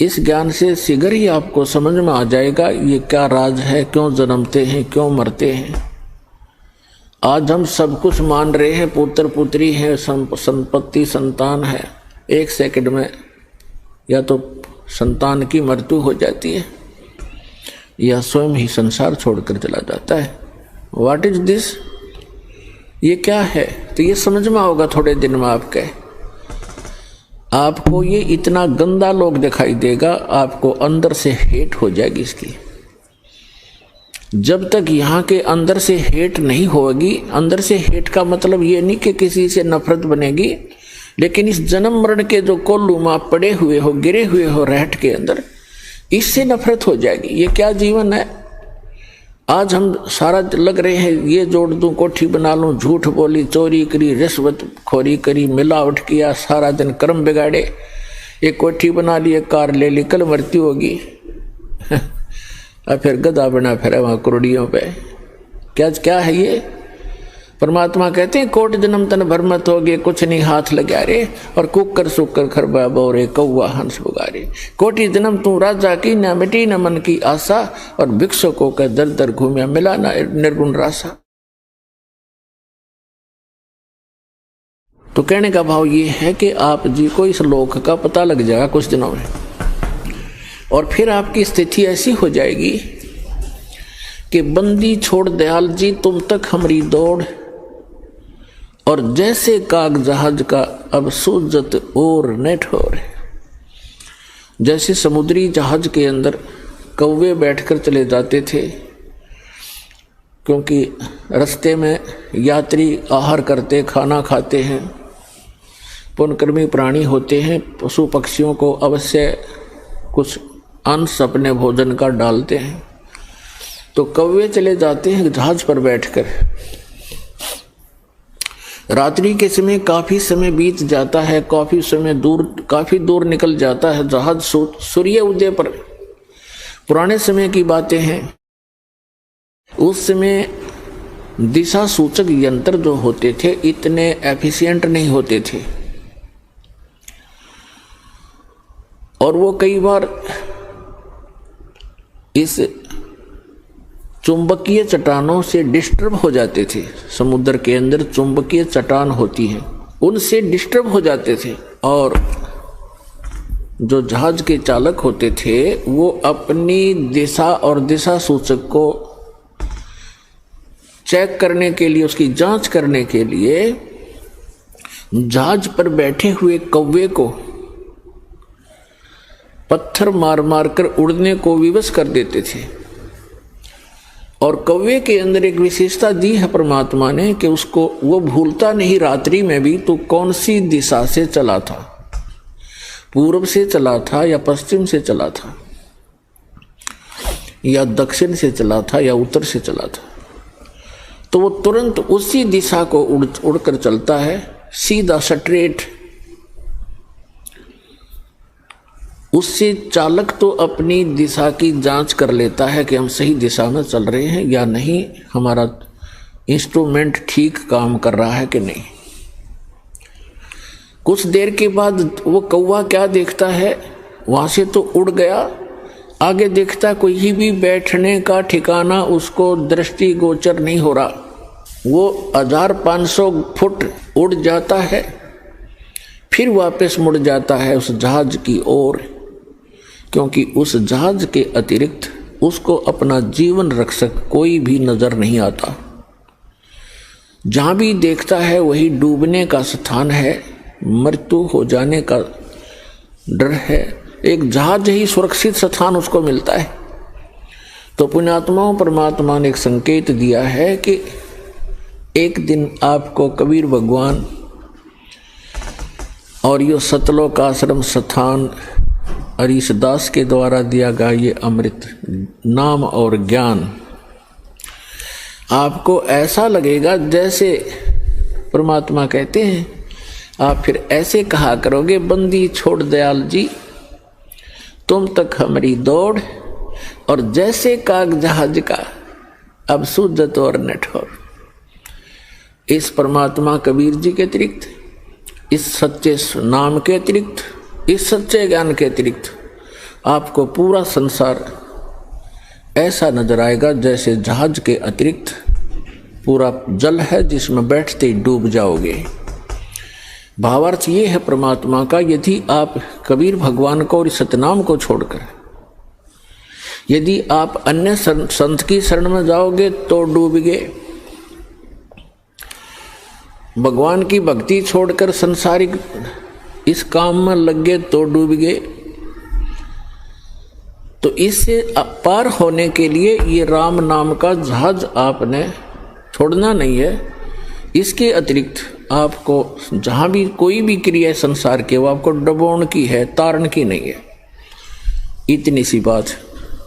इस ज्ञान से शीघ्र ही आपको समझ में आ जाएगा ये क्या राज है, क्यों जन्मते हैं, क्यों मरते हैं। आज हम सब कुछ मान रहे हैं, पुत्र पुत्री है, संपत्ति संतान है, एक सेकंड में या तो संतान की मृत्यु हो जाती है या स्वयं ही संसार छोड़कर चला जाता है। व्हाट इज दिस, ये क्या है? तो ये समझ में आओगा थोड़े दिन में आपको ये इतना गंदा लोग दिखाई देगा, आपको अंदर से हेट हो जाएगी इसकी। जब तक यहाँ के अंदर से हेट नहीं होगी, अंदर से हेट का मतलब ये नहीं कि किसी से नफरत बनेगी, लेकिन इस जन्म मरण के जो कोल्लू में आप पड़े हुए हो, गिरे हुए हो रहट के अंदर, इससे नफरत हो जाएगी। ये क्या जीवन है? आज हम सारा लग रहे हैं ये जोड़ दूं, कोठी बना लूं, झूठ बोली, चोरी करी, रिश्वत खोरी करी, मिलावट किया, सारा दिन कर्म बिगाड़े, एक कोठी बना ली, एक कार ले ली, कल मृत्यु होगी और फिर गधा बना फिर वहां करोड़ियों पे। क्या है ये? परमात्मा कहते हैं कोट जन्म तन भर मत होगे, कुछ नहीं हाथ लगा रे, और कुकर सुकर खरबा बोरे, कौआ हंस बुगारे। कोटि जन्म तू राजा की, न मिटी न मन की आशा, और भिक्षुकों का दर दर घूमिया, मिला न निर्गुण रासा। तो कहने का भाव ये है कि आप जी को इस लोक का पता लग जाएगा कुछ दिनों में, और फिर आपकी स्थिति ऐसी हो जाएगी कि बंदी छोड़ दयाल जी तुम तक हमारी दौड़, और जैसे काग जहाज का अब सूजत और न ठोर। जैसे समुद्री जहाज के अंदर कौवे बैठकर चले जाते थे, क्योंकि रास्ते में यात्री आहार करते, खाना खाते हैं, पुण्यकर्मी प्राणी होते हैं, पशु पक्षियों को अवश्य कुछ अंश अपने भोजन का डालते हैं। तो कौवे चले जाते हैं जहाज पर बैठकर, रात्रि के समय काफी समय बीत जाता है, काफी दूर निकल जाता है जहाज सूर्य उदय पर। पुराने समय की बातें हैं, उस समय दिशा सूचक यंत्र जो होते थे इतने एफिशिएंट नहीं होते थे, और वो कई बार इस चुंबकीय चट्टानों से डिस्टर्ब हो जाते थे। समुद्र के अंदर चुंबकीय चट्टान होती है, उनसे डिस्टर्ब हो जाते थे, और जो जहाज के चालक होते थे वो अपनी दिशा और दिशा सूचक को चेक करने के लिए, उसकी जांच करने के लिए जहाज पर बैठे हुए कौवे को पत्थर मार मार कर उड़ने को विवश कर देते थे। और कौवे के अंदर एक विशेषता दी है परमात्मा ने कि उसको वो भूलता नहीं रात्रि में भी तो कौन सी दिशा से चला था, पूर्व से चला था या पश्चिम से चला था या दक्षिण से चला था या उत्तर से चला था, तो वो तुरंत उसी दिशा को उड़कर चलता है, सीधा स्ट्रेट। उससे चालक तो अपनी दिशा की जांच कर लेता है कि हम सही दिशा में चल रहे हैं या नहीं, हमारा इंस्ट्रूमेंट ठीक काम कर रहा है कि नहीं। कुछ देर के बाद वो कौवा क्या देखता है, वहां से तो उड़ गया, आगे देखता कोई भी बैठने का ठिकाना उसको दृष्टिगोचर नहीं हो रहा। वो 1500 फुट उड़ जाता है, फिर वापस मुड़ जाता है उस जहाज की ओर, क्योंकि उस जहाज के अतिरिक्त उसको अपना जीवन रक्षक कोई भी नजर नहीं आता। जहां भी देखता है वही डूबने का स्थान है, मृत्यु हो जाने का डर है। एक जहाज ही सुरक्षित स्थान उसको मिलता है। तो पुण्यात्माओं, परमात्मा ने एक संकेत दिया है कि एक दिन आपको कबीर भगवान और यो सतलोक आश्रम स्थान हरीशदास के द्वारा दिया गया ये अमृत नाम और ज्ञान आपको ऐसा लगेगा जैसे परमात्मा कहते हैं, आप फिर ऐसे कहा करोगे, बंदी छोड़ दयाल जी तुम तक हमारी दौड़, और जैसे काग जहाज का अब सूझत और नठौर। इस परमात्मा कबीर जी के अतिरिक्त, इस सच्चे नाम के अतिरिक्त, इस सच्चे ज्ञान के अतिरिक्त आपको पूरा संसार ऐसा नजर आएगा जैसे जहाज के अतिरिक्त पूरा जल है जिसमें बैठते ही डूब जाओगे। भावार्थ ये है परमात्मा का, यदि आप कबीर भगवान को और सतनाम को छोड़कर यदि आप अन्य संत की शरण में जाओगे तो डूबोगे। भगवान की भक्ति छोड़कर संसारिक इस काम में लग गए तो डूब गए। तो इससे पार होने के लिए ये राम नाम का जहाज आपने छोड़ना नहीं है। इसके अतिरिक्त आपको जहां भी कोई भी क्रिया है संसार के, वो आपको डबोण की है, तारण की नहीं है। इतनी सी बात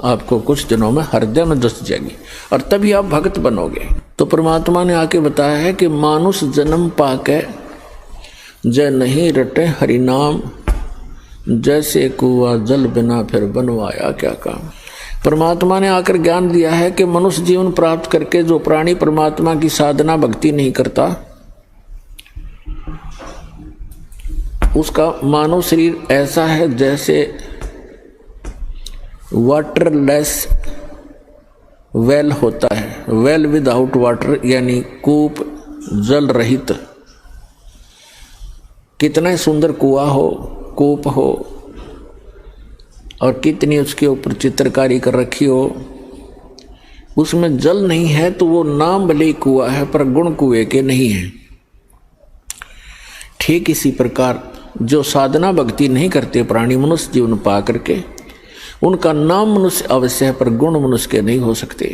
आपको कुछ दिनों में हृदय में धस जाएगी और तभी आप भक्त बनोगे। तो परमात्मा ने आके बताया है कि मानुष जन्म पाके जय नहीं रटे हरि नाम, जैसे कुआ जल बिना फिर बनवाया क्या काम। परमात्मा ने आकर ज्ञान दिया है कि मनुष्य जीवन प्राप्त करके जो प्राणी परमात्मा की साधना भक्ति नहीं करता, उसका मानव शरीर ऐसा है जैसे वाटरलेस वेल होता है। वेल विदाउट वाटर यानी कूप जल रहित। कितना सुंदर कुआं हो, कूप हो और कितनी उसके ऊपर चित्रकारी कर रखी हो, उसमें जल नहीं है तो वो नाम भले कुआं है पर गुण कुएं के नहीं है। ठीक इसी प्रकार जो साधना भक्ति नहीं करते प्राणी मनुष्य जीवन पा करके, उनका नाम मनुष्य अवश्य है पर गुण मनुष्य के नहीं हो सकते।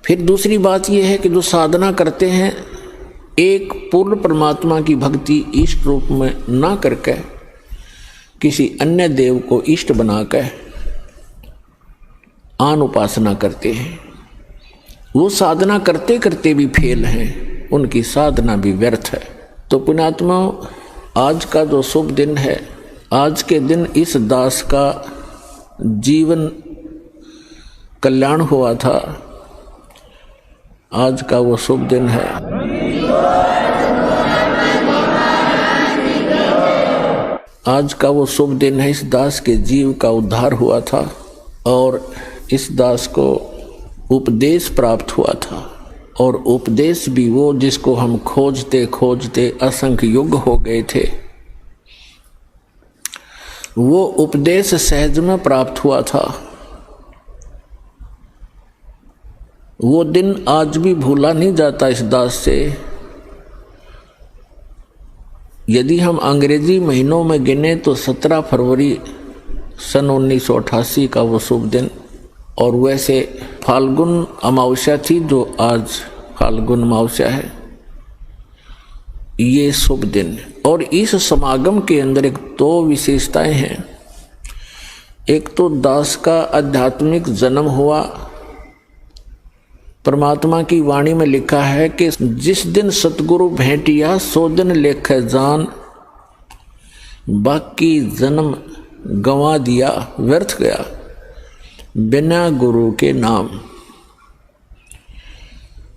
फिर दूसरी बात यह है कि जो साधना करते हैं एक पूर्ण परमात्मा की भक्ति इष्ट रूप में ना करके किसी अन्य देव को इष्ट बनाकर आन उपासना करते हैं, वो साधना करते करते भी फेल हैं। उनकी साधना भी व्यर्थ है। तो पुण्यात्मा, आज का जो शुभ दिन है, आज के दिन इस दास का जीवन कल्याण हुआ था, आज का वो शुभ दिन है। आज का वो शुभ दिन है, इस दास के जीव का उद्धार हुआ था और इस दास को उपदेश प्राप्त हुआ था। और उपदेश भी वो जिसको हम खोजते खोजते असंख्य युग हो गए थे, वो उपदेश सहज में प्राप्त हुआ था। वो दिन आज भी भूला नहीं जाता इस दास से। यदि हम अंग्रेजी महीनों में गिने तो 17 फरवरी सन 1988 का वो शुभ दिन, और वैसे फाल्गुन अमावस्या थी जो आज फाल्गुन अमावस्या है, ये शुभ दिन। और इस समागम के अंदर एक दो विशेषताएं हैं। एक तो दास का आध्यात्मिक जन्म हुआ। परमात्मा की वाणी में लिखा है कि जिस दिन सतगुरु भेंटिया सो दिन लेखे जान, बाकी जन्म गंवा दिया व्यर्थ गया बिना गुरु के नाम।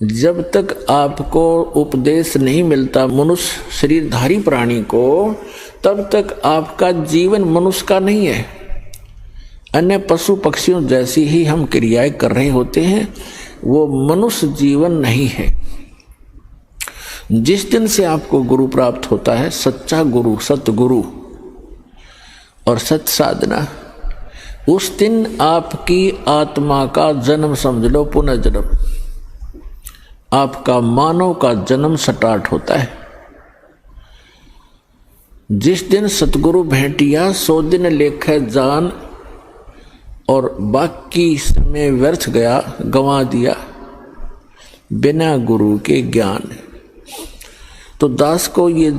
जब तक आपको उपदेश नहीं मिलता मनुष्य शरीरधारी प्राणी को, तब तक आपका जीवन मनुष्य का नहीं है। अन्य पशु पक्षियों जैसी ही हम क्रियाएं कर रहे होते हैं, वो मनुष्य जीवन नहीं है। जिस दिन से आपको गुरु प्राप्त होता है, सच्चा गुरु, सतगुरु और सत साधना, उस दिन आपकी आत्मा का जन्म समझ लो, पुनर्जन्म, आपका मानव का जन्म स्टार्ट होता है। जिस दिन सतगुरु भेंटिया सो दिन लेखे जान, और बाकी समय व्यर्थ गया, गंवा दिया बिना गुरु के ज्ञान। तो दास को ये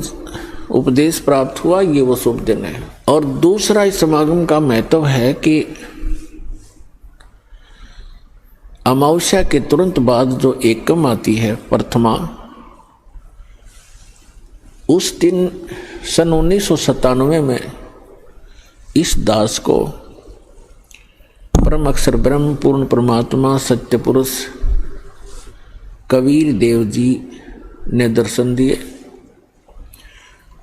उपदेश प्राप्त हुआ, ये वो शुभ दिन है। और दूसरा इस समागम का महत्व है कि अमावस्या के तुरंत बाद जो एकम आती है, प्रथमा, उस दिन सन 1997 में इस दास को परम अक्षर ब्रह्म पूर्ण परमात्मा सत्य पुरुष कबीर देव जी ने दर्शन दिए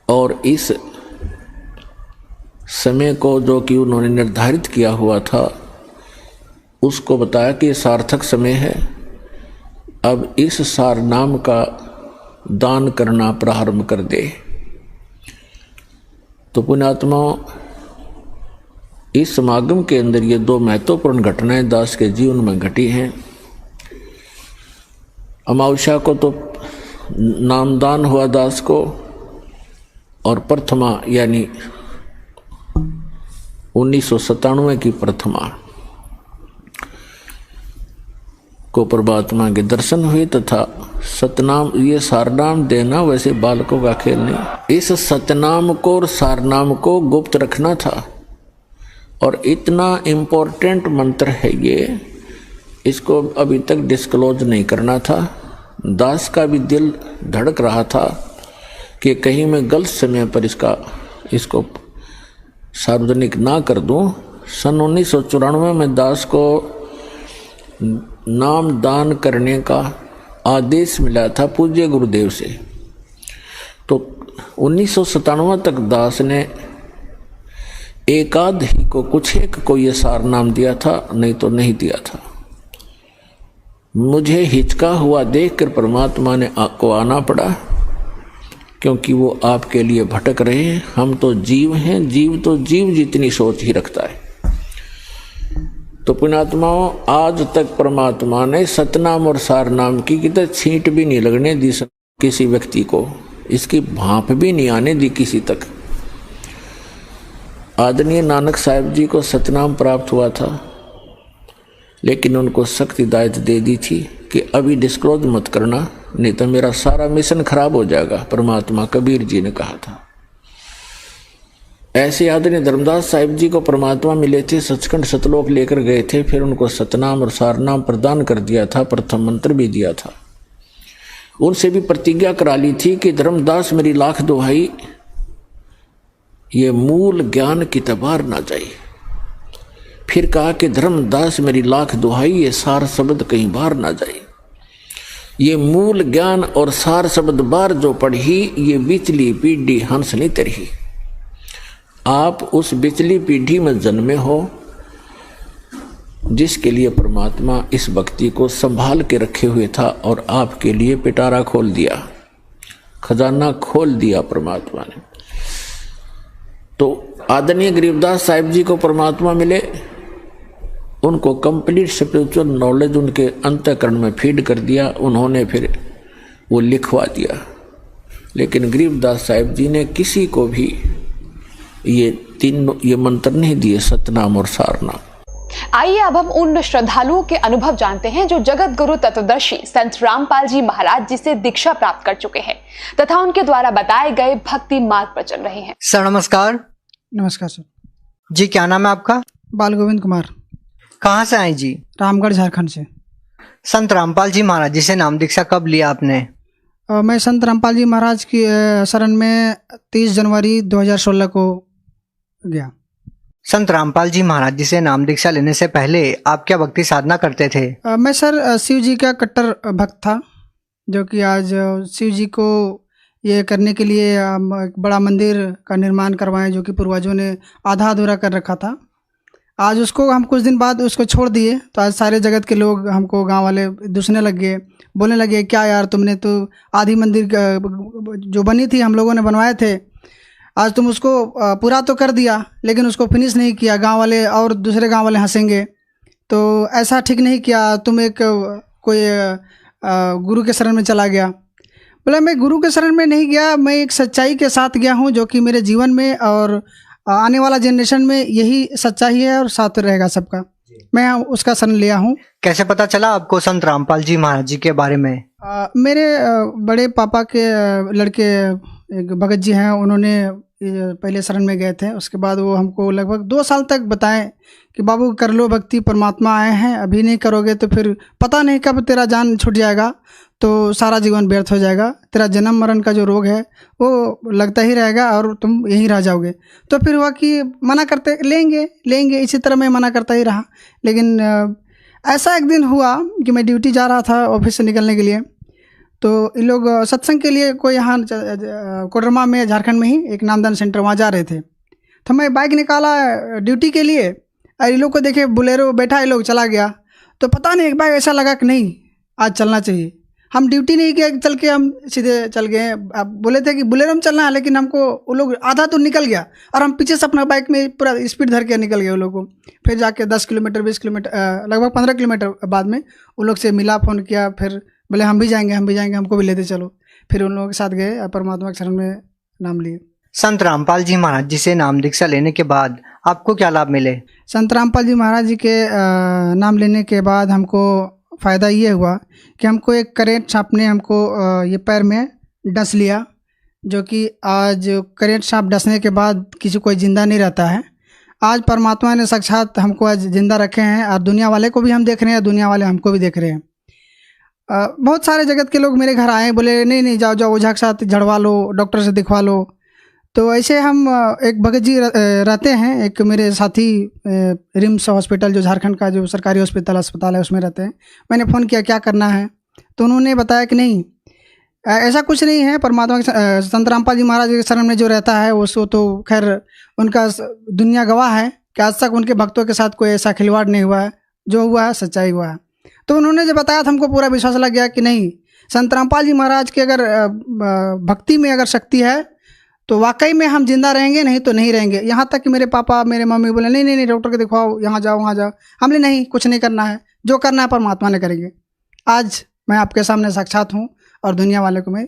और इस समय को जो कि उन्होंने निर्धारित किया हुआ था, उसको बताया कि सार्थक समय है, अब इस सार नाम का दान करना प्रारंभ कर दे। तो पुण्यात्माओं, इस समागम के अंदर ये दो महत्वपूर्ण घटनाएं दास के जीवन में घटी हैं। अमावस्या को तो नामदान हुआ दास को, और प्रथमा यानी 1997 की प्रथमा को परमात्मा के दर्शन हुए तथा सतनाम, ये सारनाम देना वैसे बालकों का खेल नहीं। इस सतनाम को और सारनाम को गुप्त रखना था, और इतना इम्पोर्टेंट मंत्र है ये, इसको अभी तक डिस्क्लोज नहीं करना था। दास का भी दिल धड़क रहा था कि कहीं मैं गलत समय पर इसको सार्वजनिक ना कर दूं। सन 1994 में दास को नाम दान करने का आदेश मिला था पूज्य गुरुदेव से। तो 1997 तक दास ने एकाध ही को, कुछ एक को ये सार नाम दिया था, नहीं तो नहीं दिया था। मुझे हिचका हुआ देखकर परमात्मा ने को आना पड़ा, क्योंकि वो आपके लिए भटक रहे हैं। हम तो जीव हैं, जीव तो जीव जितनी सोच ही रखता है। तो पुण्यात्माओं, आज तक परमात्मा ने सतनाम और सारनाम की कितने छींट भी नहीं लगने दी किसी व्यक्ति को, इसकी भाप भी नहीं आने दी किसी तक। आदरणीय नानक साहिब जी को सतनाम प्राप्त हुआ था, लेकिन उनको सख्त हिदायत दे दी थी कि अभी डिस्क्लोज मत करना, नहीं तो मेरा सारा मिशन खराब हो जाएगा, परमात्मा कबीर जी ने कहा था। ऐसे आदरणीय धर्मदास साहिब जी को परमात्मा मिले थे, सचखंड सतलोक लेकर गए थे, फिर उनको सतनाम और सारनाम प्रदान कर दिया था, प्रथम मंत्र भी दिया था। उनसे भी प्रतिज्ञा करा ली थी कि धर्मदास मेरी लाख दुहाई, ये मूल ज्ञान की तबार ना जाए। फिर कहा कि धर्मदास मेरी लाख दुहाई, ये सार शब्द कहीं बाहर ना जाए। ये मूल ज्ञान और सार शब्द बार जो पढ़ी, ये बिचली पीढ़ी हंस नहीं तरही। आप उस बिचली पीढ़ी में जन्मे हो जिसके लिए परमात्मा इस भक्ति को संभाल के रखे हुए था और आपके लिए पिटारा खोल दिया, खजाना खोल दिया परमात्मा ने। तो आदरणीय गरीबदास साहिब जी को परमात्मा मिले, उनको कंप्लीट स्पिरिचुअल नॉलेज उनके अंतःकरण में फीड कर दिया, उन्होंने फिर वो लिखवा दिया। लेकिन गरीबदास साहिब जी ने किसी को भी ये मंत्र नहीं दिए, सतनाम और सारनाम। आइए अब हम उन श्रद्धालुओं के अनुभव जानते हैं जो जगत गुरु तत्वदर्शी संत रामपाल जी महाराज जी से दीक्षा प्राप्त कर चुके हैं तथा उनके द्वारा बताए गए भक्ति मार्ग पर चल रहे हैं। सर नमस्कार। नमस्कार सर जी, क्या नाम है आपका? बाल गोविंद कुमार। कहाँ से आए जी? रामगढ़ झारखंड से। संत रामपाल जी महाराज जी से नाम दीक्षा कब लिया आपने? मैं संत रामपाल जी महाराज की शरण में 30 जनवरी 2016 को गया। संत रामपाल जी महाराज जी से नाम दीक्षा लेने से पहले आप क्या भक्ति साधना करते थे? मैं सर शिव जी का कट्टर भक्त था, जो कि आज शिव जी को ये करने के लिए एक बड़ा मंदिर का निर्माण करवाएं, जो कि पूर्वजों ने आधा अधूरा कर रखा था। आज उसको हम कुछ दिन बाद उसको छोड़ दिए, तो आज सारे जगत के लोग हमको, गांव वाले दूसने लग गए, बोलने लगे क्या यार तुमने तो आधी मंदिर जो बनी थी हम लोगों ने बनवाए थे, आज तुम उसको पूरा तो कर दिया लेकिन उसको फिनिश नहीं किया। गांव वाले और दूसरे गांव वाले हंसेंगे, तो ऐसा ठीक नहीं किया, तुम एक कोई गुरु के शरण में चला गया। बोला मैं गुरु के शरण में नहीं गया, मैं एक सच्चाई के साथ गया हूं, जो कि मेरे जीवन में और आने वाला जनरेशन में यही सच्चाई है और साथ रहेगा सबका। मैं उसका शरण लिया हूं। कैसे पता चला आपको संत रामपाल जी महाराज जी के बारे में? मेरे बड़े पापा के लड़के एक भगत जी हैं, उन्होंने पहले शरण में गए थे। उसके बाद वो हमको लगभग 2 साल तक बताएं कि बाबू कर लो भक्ति, परमात्मा आए हैं, अभी नहीं करोगे तो फिर पता नहीं कब तेरा जान छूट जाएगा, तो सारा जीवन व्यर्थ हो जाएगा, तेरा जन्म मरण का जो रोग है वो लगता ही रहेगा और तुम यहीं रह जाओगे। तो फिर हुआ कि मना करते लेंगे, इसी तरह मैं मना करता ही रहा। लेकिन ऐसा एक दिन हुआ कि मैं ड्यूटी जा रहा था ऑफिस से निकलने के लिए, तो इन लोग सत्संग के लिए कोई यहाँ कोडरमा में, झारखंड में ही एक नामदान सेंटर, वहाँ जा रहे थे। तो मैं बाइक निकाला ड्यूटी के लिए और इन लोग को देखे बुलेरो बैठा, ये लोग चला गया। तो पता नहीं एक बार ऐसा लगा कि नहीं आज चलना चाहिए। हम ड्यूटी नहीं किया, चल के हम सीधे चल गए। अब बोले थे कि बुलेरो में चलना है, लेकिन हमको वो लोग आधा तो निकल गया और हम पीछे से अपना बाइक में पूरा स्पीड धर के निकल गए वो लोगों को। फिर जाके 10 किलोमीटर 20 किलोमीटर लगभग 15 किलोमीटर बाद में उन लोग से मिला, फ़ोन किया, फिर बोले हम भी जाएंगे, हमको भी लेते चलो। फिर उन लोगों के साथ गए, परमात्मा के शरण में नाम लिए। संत रामपाल जी महाराज जी से नाम दीक्षा लेने के बाद आपको क्या लाभ मिले? संत रामपाल जी महाराज जी के नाम लेने के बाद हमको फ़ायदा ये हुआ कि हमको एक करेंट सांप ने हमको ये पैर में डस लिया, जो कि आज करेंट सांप डसने के बाद किसी कोई ज़िंदा नहीं रहता है। आज परमात्मा ने साक्षात हमको आज ज़िंदा रखे हैं और दुनिया वाले को भी हम देख रहे हैं, दुनिया वाले हमको भी देख रहे हैं। बहुत सारे जगत के लोग मेरे घर आए, बोले नहीं जाओ ओझा के साथ झड़वा लो, डॉक्टर से दिखवा लो। तो ऐसे हम एक भगत जी रहते हैं, एक मेरे साथी रिम्स हॉस्पिटल, जो झारखंड का जो सरकारी अस्पताल है, उसमें रहते हैं। मैंने फ़ोन किया क्या करना है, तो उन्होंने बताया कि नहीं ऐसा कुछ नहीं है, परमात्मा के संत रामपाल जी महाराज के शरण में जो रहता है वो तो खैर उनका दुनिया गवाह है कि आज तक उनके भक्तों के साथ कोई ऐसा खिलवाड़ नहीं हुआ है, जो हुआ है सच्चाई हुआ है। तो उन्होंने जो बताया था हमको पूरा विश्वास लग गया कि नहीं, संत रामपाल जी महाराज की अगर भक्ति में अगर शक्ति है तो वाकई में हम जिंदा रहेंगे, नहीं तो नहीं रहेंगे। यहाँ तक कि मेरे पापा मेरे मम्मी बोले नहीं डॉक्टर को दिखवाओ, यहाँ जाओ वहाँ जाओ। हमने नहीं, कुछ नहीं करना है, जो करना है परमात्मा ने करेंगे। आज मैं आपके सामने साक्षात हूँ और दुनिया वाले को मैं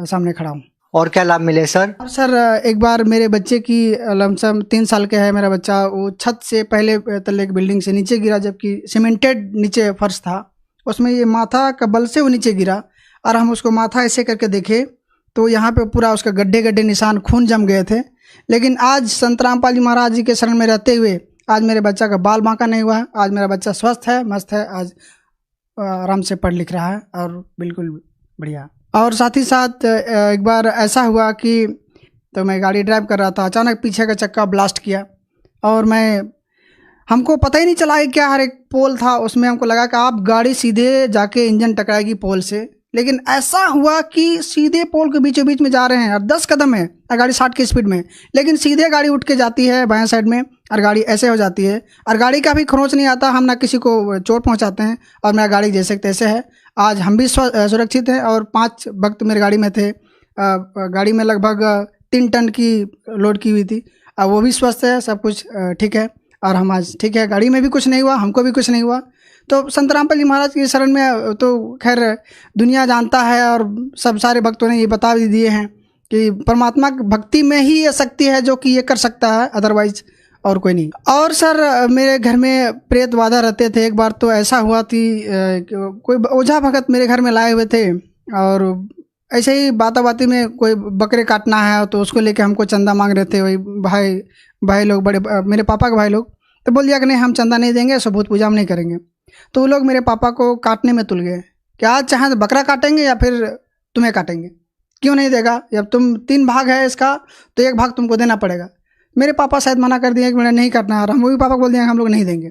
सामने खड़ा हूँ। और क्या लाभ मिले सर? सर एक बार मेरे बच्चे की लमसम 3 साल का है मेरा बच्चा, वो छत से पहले तल्ले की बिल्डिंग से नीचे गिरा, जबकि सीमेंटेड नीचे फर्श था, उसमें ये माथा का बल से वो नीचे गिरा और हम उसको माथा ऐसे करके देखे तो यहाँ पे पूरा उसका गड्ढे निशान, खून जम गए थे। लेकिन आज संत रामपाल जी महाराज जी के शरण में रहते हुए आज मेरे बच्चा का बाल बांका नहीं हुआ है। आज मेरा बच्चा स्वस्थ है, मस्त है, आज आराम से पढ़ लिख रहा है और बिल्कुल बढ़िया। और साथ ही साथ एक बार ऐसा हुआ कि तो मैं गाड़ी ड्राइव कर रहा था, अचानक पीछे का चक्का ब्लास्ट किया और हमको पता ही नहीं चला कि क्या, हर एक पोल था उसमें हमको लगा कि आप गाड़ी सीधे जाके इंजन टकराएगी पोल से, लेकिन ऐसा हुआ कि सीधे पोल के बीचों बीच में जा रहे हैं और 10 कदम है गाड़ी 60 की स्पीड में, लेकिन सीधे गाड़ी उठ के जाती है बाएं साइड में और गाड़ी ऐसे हो जाती है और गाड़ी का भी खरोंच नहीं आता, हम ना किसी को चोट पहुंचाते हैं और मेरा गाड़ी जैसे तैसे है। आज हम भी सुरक्षित हैं और 5 भक्त मेरे गाड़ी में थे। गाड़ी में लगभग 3 टन की लोड की हुई थी, अब वो भी स्वस्थ है, सब कुछ ठीक है और हम आज ठीक है, गाड़ी में भी कुछ नहीं हुआ, हमको भी कुछ नहीं हुआ। तो संत रामपाल जी महाराज की शरण में तो खैर दुनिया जानता है और सब सारे भक्तों ने ये बता भी दिए हैं कि परमात्मा की भक्ति में ही ये शक्ति है जो कि ये कर सकता है, अदरवाइज और कोई नहीं। और सर मेरे घर में प्रेत बाधा रहते थे। एक बार तो ऐसा हुआ थी कोई ओझा भगत मेरे घर में लाए हुए थे और ऐसे ही बाती में कोई बकरे काटना है तो उसको लेके हमको चंदा मांग रहे थे वही भाई लोग, बड़े मेरे पापा के भाई लोग। तो बोल दिया कि नहीं हम चंदा नहीं देंगे, सबूत पूजा हम नहीं करेंगे। तो वो लोग मेरे पापा को काटने में तुल गए कि आज चाहे तो बकरा काटेंगे या फिर तुम्हें काटेंगे, क्यों नहीं देगा, जब तुम 3 भाग है इसका तो 1 भाग तुमको देना पड़ेगा। मेरे पापा शायद मना कर दिए कि मैंने नहीं काटना, और हम वो भी पापा को बोल दिए हम लोग नहीं देंगे।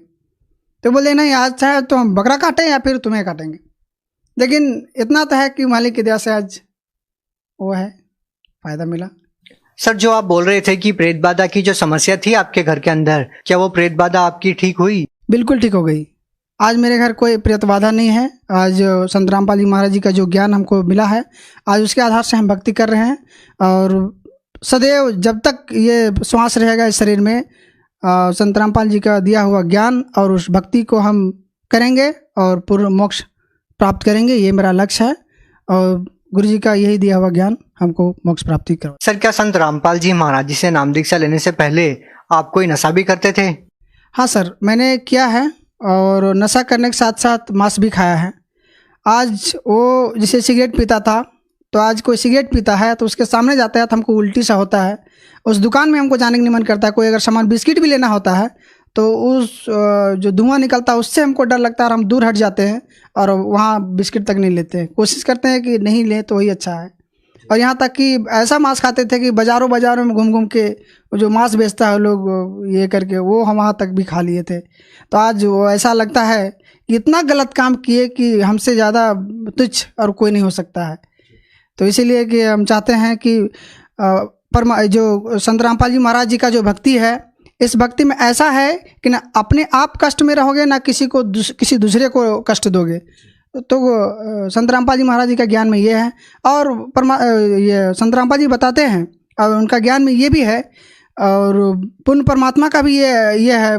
तो बोले नहीं आज चाहे तो हम बकरा काटें या फिर तुम्हें काटेंगे, लेकिन इतना तो है कि मालिक की दया से आज वो है, फ़ायदा मिला। सर जो आप बोल रहे थे कि प्रेत बाधा की जो समस्या थी आपके घर के अंदर, क्या वो प्रेत बाधा आपकी ठीक हुई? बिल्कुल ठीक हो गई। आज मेरे घर कोई प्रेत बाधा नहीं है। आज संत रामपाल जी महाराज जी का जो ज्ञान हमको मिला है, आज उसके आधार से हम भक्ति कर रहे हैं और सदैव जब तक ये श्वास रहेगा इस शरीर में संत रामपाल जी का दिया हुआ ज्ञान और उस भक्ति को हम करेंगे और पूर्ण मोक्ष प्राप्त करेंगे, ये मेरा लक्ष्य है और गुरु जी का यही दिया हुआ ज्ञान हमको मोक्ष प्राप्ति करवा। सर क्या संत रामपाल जी महाराज जी से नाम दीक्षा लेने से पहले आप कोई नशा भी करते थे? हाँ सर, मैंने किया है और नशा करने के साथ साथ मांस भी खाया है। आज वो जैसे सिगरेट पीता था तो आज कोई सिगरेट पीता है तो उसके सामने जाता है तो हमको उल्टी सा होता है, उस दुकान में हमको जाने का नहीं मन करता है। कोई अगर सामान बिस्किट भी लेना होता है तो उस जो धुआं निकलता है उससे हमको डर लगता है और हम दूर हट जाते हैं और वहाँ बिस्किट तक नहीं लेते हैं, कोशिश करते हैं कि नहीं लें तो वही अच्छा है। और यहाँ तक कि ऐसा मांस खाते थे कि बाज़ारों में घूम घूम के जो मांस बेचता है लोग ये करके वो हम वहाँ तक भी खा लिए थे। तो आज वो ऐसा लगता है कि इतना गलत काम किए कि हमसे ज़्यादा तुच्छ और कोई नहीं हो सकता है। तो इसीलिए कि हम चाहते हैं कि जो संत रामपाल जी महाराज जी का जो भक्ति है, इस भक्ति में ऐसा है कि ना अपने आप कष्ट में रहोगे ना किसी दूसरे को कष्ट दोगे। तो संत रामपाल जी महाराज जी का ज्ञान में ये है और ये संत रामपाल जी बताते हैं और उनका ज्ञान में ये भी है और पूर्ण परमात्मा का भी ये है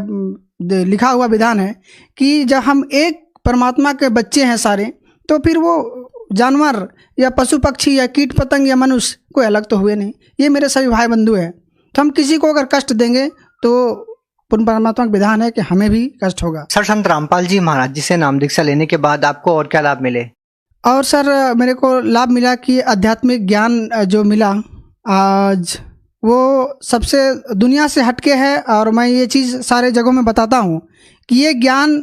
लिखा हुआ विधान है कि जब हम एक परमात्मा के बच्चे हैं सारे, तो फिर वो जानवर या पशु पक्षी या कीट पतंग या मनुष्य कोई अलग तो हुए नहीं, ये मेरे सभी भाई बंधु हैं। तो हम किसी को अगर कष्ट देंगे तो पूर्ण परमात्मा का विधान है कि हमें भी कष्ट होगा। सर संत रामपाल जी महाराज जी से नाम दीक्षा लेने के बाद आपको और क्या लाभ मिले? और सर मेरे को लाभ मिला कि आध्यात्मिक ज्ञान जो मिला आज वो सबसे दुनिया से हटके है और मैं ये चीज़ सारे जगहों में बताता हूँ कि ये ज्ञान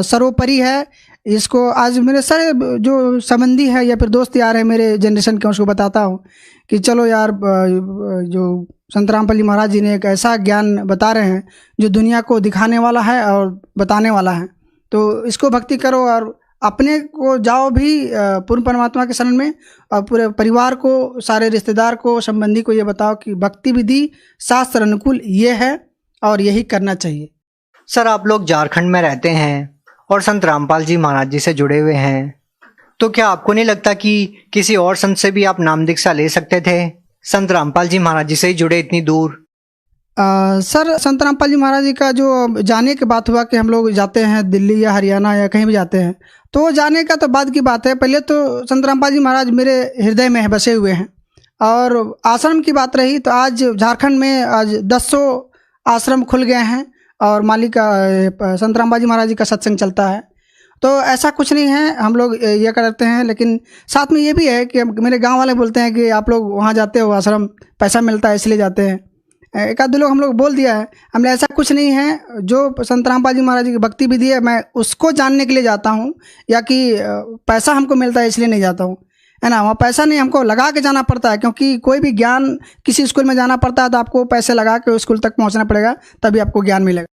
सर्वोपरि है। इसको आज मेरे सारे जो संबंधी है या फिर दोस्त यार है मेरे जनरेशन के, उसको बताता हूँ कि चलो यार जो संत रामपाल जी महाराज जी ने एक ऐसा ज्ञान बता रहे हैं जो दुनिया को दिखाने वाला है और बताने वाला है, तो इसको भक्ति करो और अपने को जाओ भी पूर्ण परमात्मा के शरण में और पूरे परिवार को, सारे रिश्तेदार को, संबंधी को ये बताओ कि भक्ति विधि शास्त्र अनुकूल ये है और यही करना चाहिए। सर आप लोग झारखंड में रहते हैं और संत रामपाल जी महाराज जी से जुड़े हुए हैं, तो क्या आपको नहीं लगता कि किसी और संत से भी आप नाम दीक्षा ले सकते थे, संत रामपाल जी महाराज जी से ही जुड़े इतनी दूर? सर संत रामपाल जी महाराज जी का जो जाने की बात हुआ कि हम लोग जाते हैं दिल्ली या हरियाणा या कहीं भी जाते हैं, तो जाने का तो बाद की बात है। पहले तो संत रामपाल जी महाराज मेरे हृदय में बसे हुए हैं। और आश्रम की बात रही तो आज झारखंड में आज 100 आश्रम खुल गए हैं और मालिक संत रामपाल जी महाराज जी का सत्संग चलता है। तो ऐसा कुछ नहीं है, हम लोग ये करते हैं, लेकिन साथ में ये भी है कि मेरे गांव वाले बोलते हैं कि आप लोग वहाँ जाते हो आश्रम, पैसा मिलता है इसलिए जाते हैं। एक आध दो लोग हम लोग बोल दिया है, हमने ऐसा कुछ नहीं है। जो संत रामपाल जी महाराज की भक्ति विधि है मैं उसको जानने के लिए जाता हूँ, या कि पैसा हमको मिलता है इसलिए नहीं जाता हूँ, है ना। वहाँ पैसा नहीं, हमको लगा के जाना पड़ता है, क्योंकि कोई भी ज्ञान किसी स्कूल में जाना पड़ता है तो आपको पैसे लगा के उस स्कूल तक पहुँचना पड़ेगा, तभी आपको ज्ञान मिलेगा।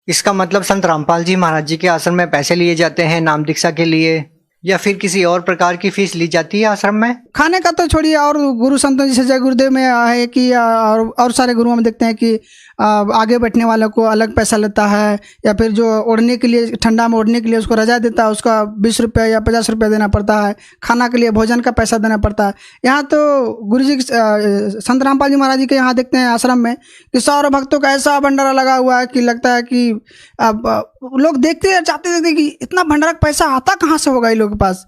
इसका मतलब संत रामपाल जी महाराज जी के आश्रम में पैसे लिए जाते हैं नाम दीक्षा के लिए, या फिर किसी और प्रकार की फीस ली जाती है आश्रम में? खाने का तो छोड़िए, और गुरु संतों जैसे जय गुरुदेव में है कि और सारे गुरुओं में देखते हैं कि आगे बैठने वालों को अलग पैसा लेता है, या फिर जो ओढ़ने के लिए, ठंडा में ओढ़ने के लिए उसको रजा देता है, उसका 20 रुपये या 50 रुपये देना पड़ता है। खाना के लिए, भोजन का पैसा देना पड़ता है। यहाँ तो गुरु जी संत रामपाल जी महाराज जी के यहाँ देखते हैं आश्रम में कि सारे भक्तों का ऐसा भंडारा लगा हुआ है कि लगता है कि अब लोग देखते चाहते कि इतना भंडारा पैसा आता कहाँ से होगा इन लोगों के पास।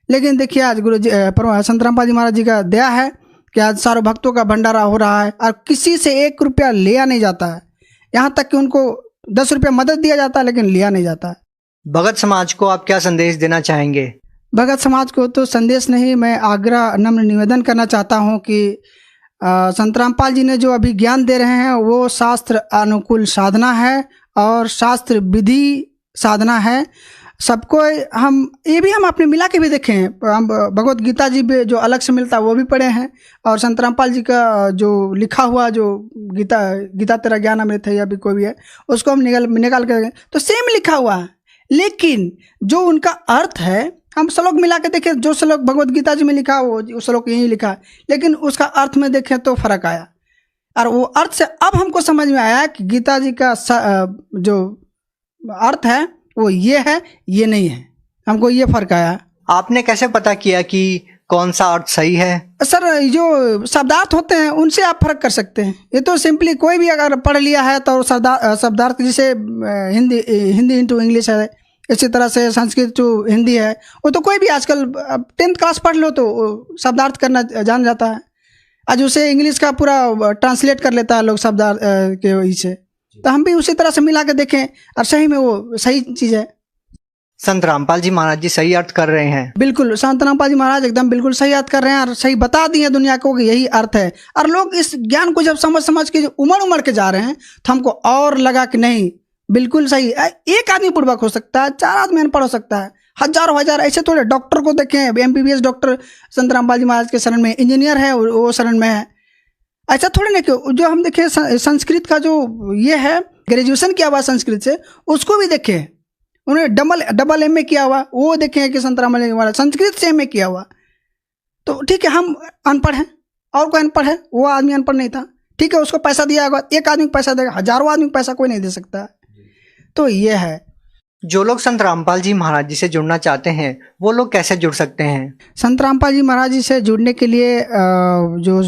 लेकिन देखिए आज गुरु जी संत रामपाल जी महाराज जी का दया है कि आज सारे भक्तों का भंडारा हो रहा है और किसी से 1 रुपया लिया नहीं जाता है। यहाँ तक कि उनको 10 रुपया मदद दिया जाता है लेकिन लिया नहीं जाता है। भगत समाज को आप क्या संदेश देना चाहेंगे? भगत समाज को तो संदेश नहीं, मैं आग्रह नम्र निवेदन करना चाहता हूँ कि संत रामपाल जी ने जो अभी ज्ञान दे रहे हैं वो शास्त्र अनुकूल साधना है और शास्त्र विधि साधना है। सबको हम अपने मिला के भी देखें, हम भगवत गीता जी भी जो अलग से मिलता है वो भी पढ़े हैं, और संत रामपाल जी का जो लिखा हुआ जो गीता तेरा ज्ञान अमृत है या भी कोई भी है उसको हम निकाल कर तो सेम लिखा हुआ है, लेकिन जो उनका अर्थ है हम श्लोक मिला के देखें, जो श्लोक भगवत गीता जी में लिखा वो श्लोक यही लिखा, लेकिन उसका अर्थ में देखें तो फर्क आया। और वो अर्थ से अब हमको समझ में आया कि गीता जी का जो अर्थ है वो ये है, ये नहीं है, हमको ये फर्क आया। आपने कैसे पता किया कि कौन सा अर्थ सही है? सर जो शब्दार्थ होते हैं उनसे आप फर्क कर सकते हैं। ये तो सिंपली कोई भी अगर पढ़ लिया है तो शब्दार्थ, जैसे हिंदी इंटू इंग्लिश है, इसी तरह से संस्कृत टू हिंदी है, वो तो कोई भी आजकल 10th क्लास पढ़ लो तो शब्दार्थ करना जान जाता है। आज उसे इंग्लिश का पूरा ट्रांसलेट कर लेता है लोग शब्दार्थ के वजह से, तो हम भी उसी तरह से मिला के देखें और सही में वो सही चीज़ है। संत रामपाल जी महाराज जी सही अर्थ कर रहे हैं? बिल्कुल, संत रामपाल जी महाराज एकदम बिल्कुल सही अर्थ कर रहे हैं और सही बता दिए दुनिया को कि यही अर्थ है। और लोग इस ज्ञान को जब समझ के उमड़ के जा रहे हैं तो हमको और लगा कि नहीं बिल्कुल सही। एक आदमी पूर्वक हो सकता है, 4 आदमी अनपढ़ हो सकता है, हजारों हजार ऐसे थोड़े। डॉक्टर को देखें, MBBS डॉक्टर संत रामपाल जी महाराज के शरण में, इंजीनियर है वो शरण में है, ऐसा थोड़े ना। क्यों जो हम देखें संस्कृत का जो ये है ग्रेजुएशन किया हुआ संस्कृत से, उसको भी देखें, उन्होंने डबल MA किया हुआ, वो देखें कि संत रामपाल जी महाराज संस्कृत से MA किया हुआ। तो ठीक है, हम अनपढ़ हैं और कोई अनपढ़ है, वो आदमी अनपढ़ नहीं था, ठीक है, उसको पैसा दिया होगा, एक आदमी को पैसा देगा, हजारों आदमी को पैसा कोई नहीं दे सकता। तो ये है। जो लोग संत रामपाल जी महाराज जी से जुड़ना चाहते हैं वो लोग कैसे जुड़ सकते हैं? संत रामपाल जी महाराज जी से जुड़ने के लिए जो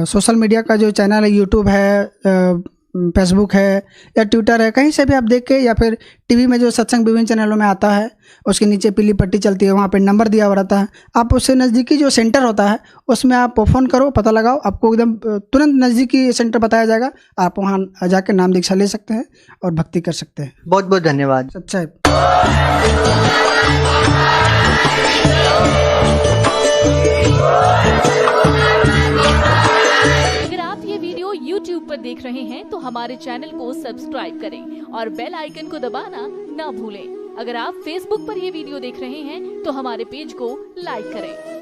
सोशल मीडिया का जो चैनल है, यूट्यूब है, फेसबुक है या ट्विटर है, कहीं से भी आप देख के, या फिर टीवी में जो सत्संग विभिन्न चैनलों में आता है उसके नीचे पीली पट्टी चलती है, वहाँ पे नंबर दिया हुआ रहता है। आप उससे नज़दीकी जो सेंटर होता है उसमें आप फ़ोन करो, पता लगाओ, आपको एकदम तुरंत नज़दीकी सेंटर बताया जाएगा। आप वहाँ जाके नाम दीक्षा ले सकते हैं और भक्ति कर सकते हैं। बहुत बहुत धन्यवाद। अच्छा है। YouTube पर देख रहे हैं तो हमारे चैनल को सब्सक्राइब करें और बेल आइकन को दबाना ना भूलें। अगर आप Facebook पर यह वीडियो देख रहे हैं तो हमारे पेज को लाइक करें।